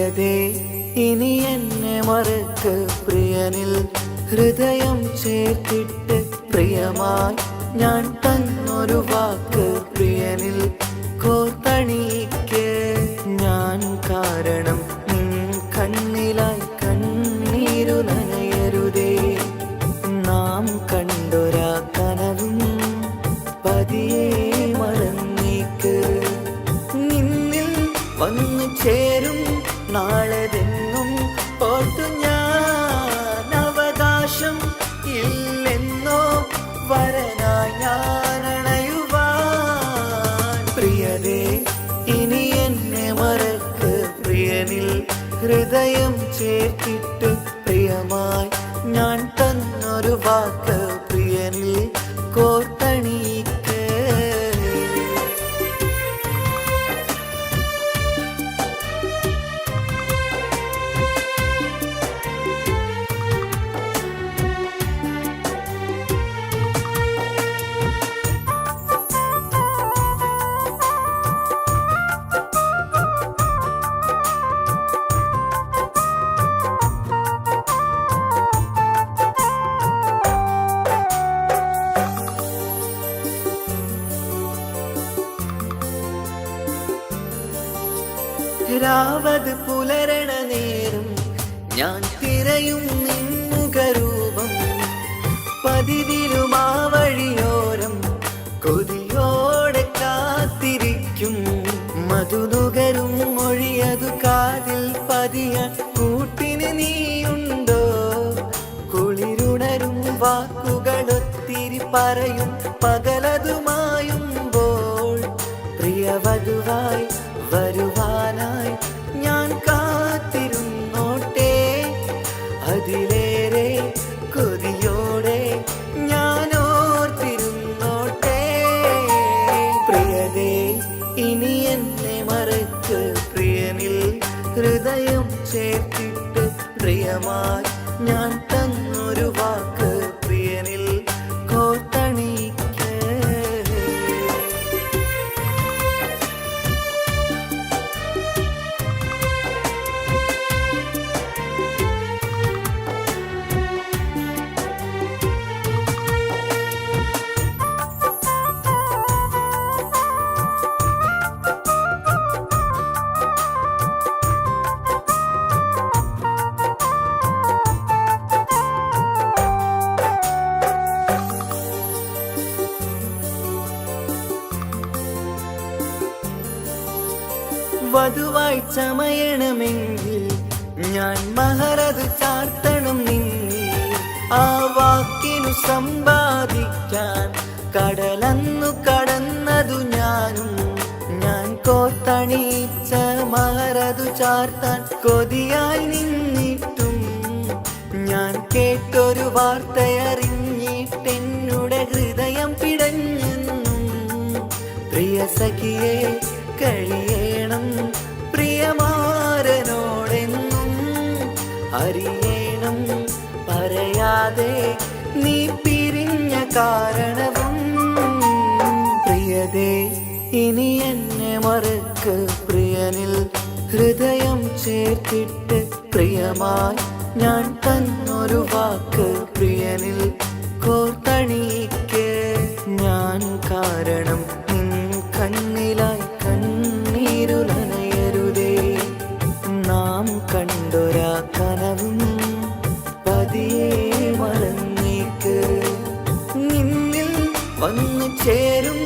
പ്രിയതേ ഇനി എന്നെ മറക്ക് പ്രിയനിൽ ഹൃദയം ചേർത്തിട്ട് പ്രിയമായി ഞാൻ തന്നൊരു വാക്ക് പ്രിയനിൽ കോർത്തണിക്ക് ഞാൻ കാരണം നിൻ കണ്ണിലായി കണ്ണീരു നനയരുതേ നാം കണ്ടൊരാ കനവും പതിയെ മറന്നേക്ക് നിന്നിൽ വന്നു ചേരും നാളെതെന്നും ഓർത്തു ഞാൻ അവകാശം ഇല്ലെന്നോ വരനായി ഞാനണയുവാൻ പ്രിയതേ ഇനി എന്നെ മറക്ക് പ്രിയനിൽ ഹൃദയം ചേർത്തിട്ട് പ്രിയമായി ഞാൻ തന്നൊരു വാക്ക് പ്രിയനിൽ കോർത്തണിക്ക് രാവത് പുലരണ നേരം ഞാൻ തിരയും നിൻമുഖരൂപം പതിവിലും ആ വഴിയോരം കൊതിയോടെ കാത്തിരിക്കും മധുനുകരും മൊഴിയതു കാതിൽ പതിയാൻ കൂട്ടിന് നീയുണ്ടോ കുളിരുണരും വാക്കുകളൊത്തിരി പറയും പകലതുമായുമ്പോൾ പ്രിയവധുവായി വരുവാനായി ഞാൻ കാത്തിരുന്നോട്ടെ അതിലേറെ കൊതിയോടെ ഞാൻ ഓർത്തിരുന്നോട്ടെ പ്രിയതേ ഇനി എന്നെ മറക്ക് പ്രിയനിൽ ഹൃദയം ചേർത്തിട്ട് പ്രിയമായി ഞാൻ തന്നൊരു വാക്ക് പ്രിയനിൽ കോർത്തണിക്ക് വധുവായി ചമയണമെങ്കിൽ ഞാൻ മഹറത് ചാർത്തണം നിന്നിൽ ആ വാക്കിനു സമ്പാദിക്കാൻ കടലന്നു കടന്നതു ഞാനും ഞാൻ കോർത്തണിച്ച മഹറതു ചാർത്താൻ കൊതിയായി നിന്നിട്ടും ഞാൻ കേട്ടൊരു വാർത്തയറിഞ്ഞിട്ടെന്നുടെ ഹൃദയം പിടഞ്ഞെന്നും പ്രിയ സഖിയെ കഴിയണം പ്രിയമാരനോടെന്നും അറിയണം പറയാതെ നീ പിരിഞ്ഞ കാരണവും പ്രിയതേ ഇനി എന്നെ മറക്ക് പ്രിയനിൽ ഹൃദയം ചേർത്തിട്ട് പ്രിയമായി ഞാൻ തന്നൊരു വാക്ക് പ്രിയനിൽ കോർത്തണിക്ക് ഞാൻ കാരണം നിൻ കണ്ണിലായി കണ്ണീരു നനയരുതേ നാം കണ്ടൊരാ കനവും പതിയെ മറന്നേക്ക് നിന്നിൽ വന്നു ചേരും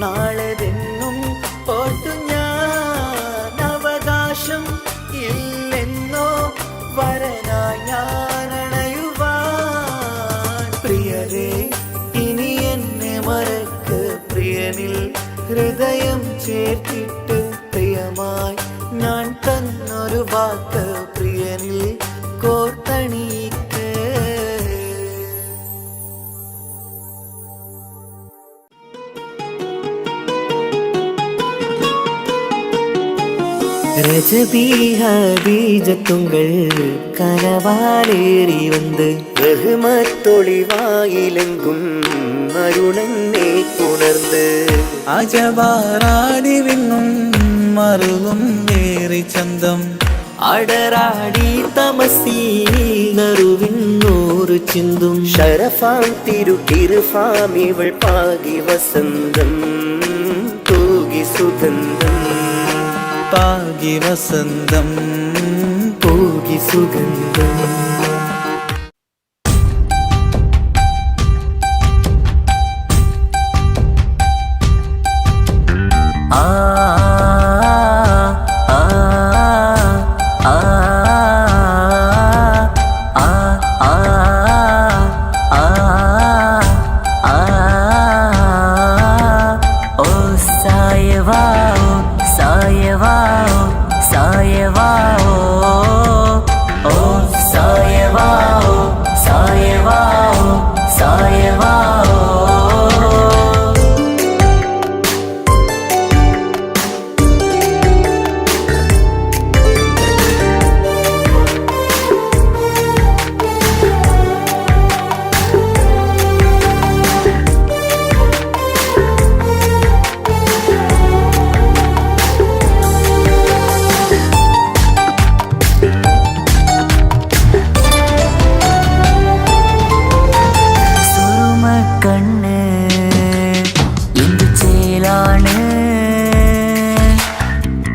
നാളെതെന്നും ഓർത്തു ഞാൻ അവകാശം ഇല്ലെന്നോ വരനായി ഞാനണയുവാൻ പ്രിയരേ ഇനി എന്നെ മറക്ക് പ്രിയനിൽ ഹൃദയം ചേർത്തിട്ട് പ്രിയമായി ഞാൻ തന്നൊരു വാക്ക് പ്രിയനിൽ കോർത്തണിക്ക് ரஜபீஜத்துங்கள் கனவாலேறி வந்து ரஹ்மத்தொளிவாயிலெங்கும் அருணன்னே உணர்ந்து അജവാറാടി വിണ്ണും മറുകും ഏറി ചന്തം അടരാടി തമസിൽ നറുവിന്നൂറ് ചിന്തും ശരഫാം തിരുകിർഫാം ഇവൾ പാകി വസന്തം തൂകി സുഗന്ധം പാകി വസന്തം തൂകി സുഗന്ധം ആ ആ ആ ആ ആ ആ ഓ സായവാओ സായവാओ സായവാओ ഓ സായവാओ സായവാओ സായവാओ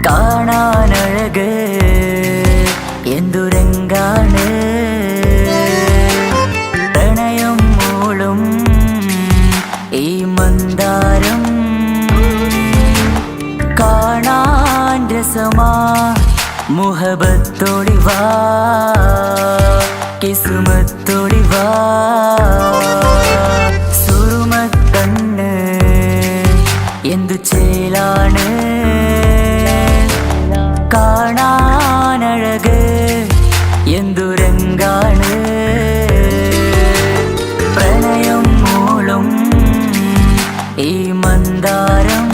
കാണാനഴക് എന്തുരങ്കാണ് പ്രണയം മൂളും ഈ മന്ദാരം കാണാൻ രസമാ മുഹബത്തോടിവാ കിസ്മത്തോടിവാ സുറുമക്കണ്ണ് എന്തു ചേലാണ് കാണാനഴക് എന്തുരങ്കാണ് പ്രണയം മൂളും ഈ മന്ദാരം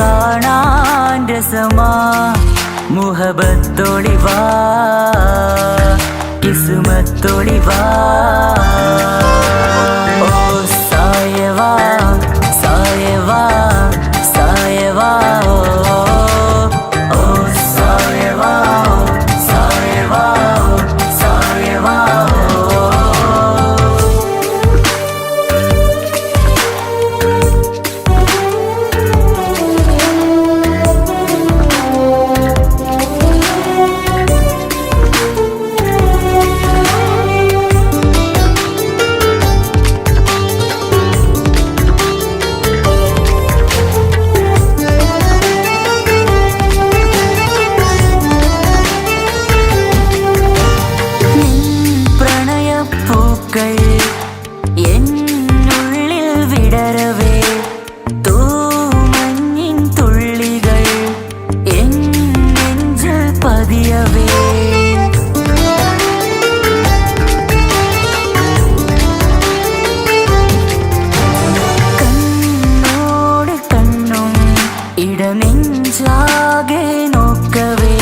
കാണാൻ രസമാ മുഹബത്തോടിവാ കിസ്മത്തോടിവാ ഓ സായവാ സായവാ സായവാ ഓ സായവാ സായവാ സായവാ എന്നുള്ളിൽ വിടരവേ തൂമഞ്ഞിൻ തുള്ളികൾ എൻ നെഞ്ചിൽ പതിയവേ കണ്ണോട് കണ്ണും ഇടനെഞ്ചാകെ നോക്കവേ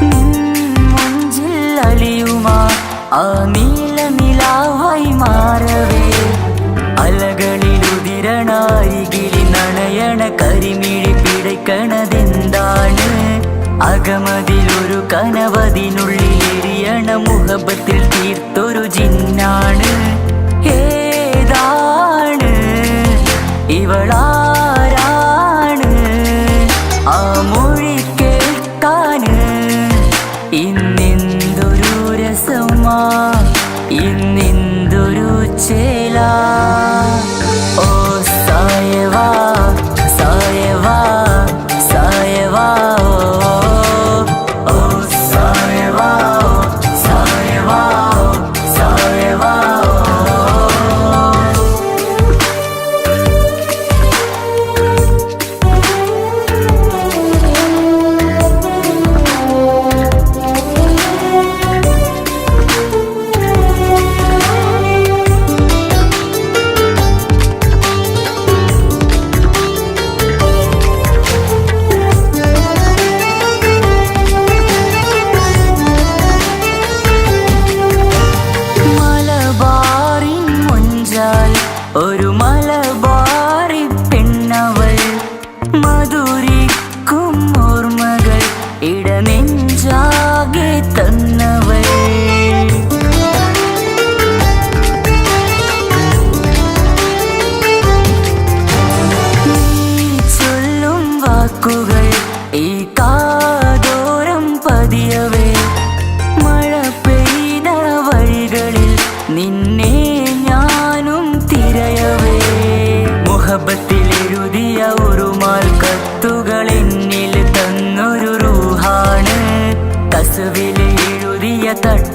നിൻ മുഞ്ചിൽ അലിയുമാ ആ നീല നിലാവായി മാറവേ അലകളിലുതിരണാരികിലി നണയണ കരിമിഴി പിടയ്ക്കണതെന്താണ് അകമതിലൊരു കനവതിനുള്ളിൽ എരിയണ മുഹബത്തിൽ തീർത്തൊരു ജിന്നാണ് ഏതാണ് ഇവളാരാണ് ആ മൊഴി കേൾക്കാന് ഇന്നെന്തൊരു രസമാ ഇന്നെന്തൊരു ചേല ഓ സായവാ സായവാ സായവാ ഓ സായവാ സായവാ കനവിലെ എഴുതിയ തട്ട്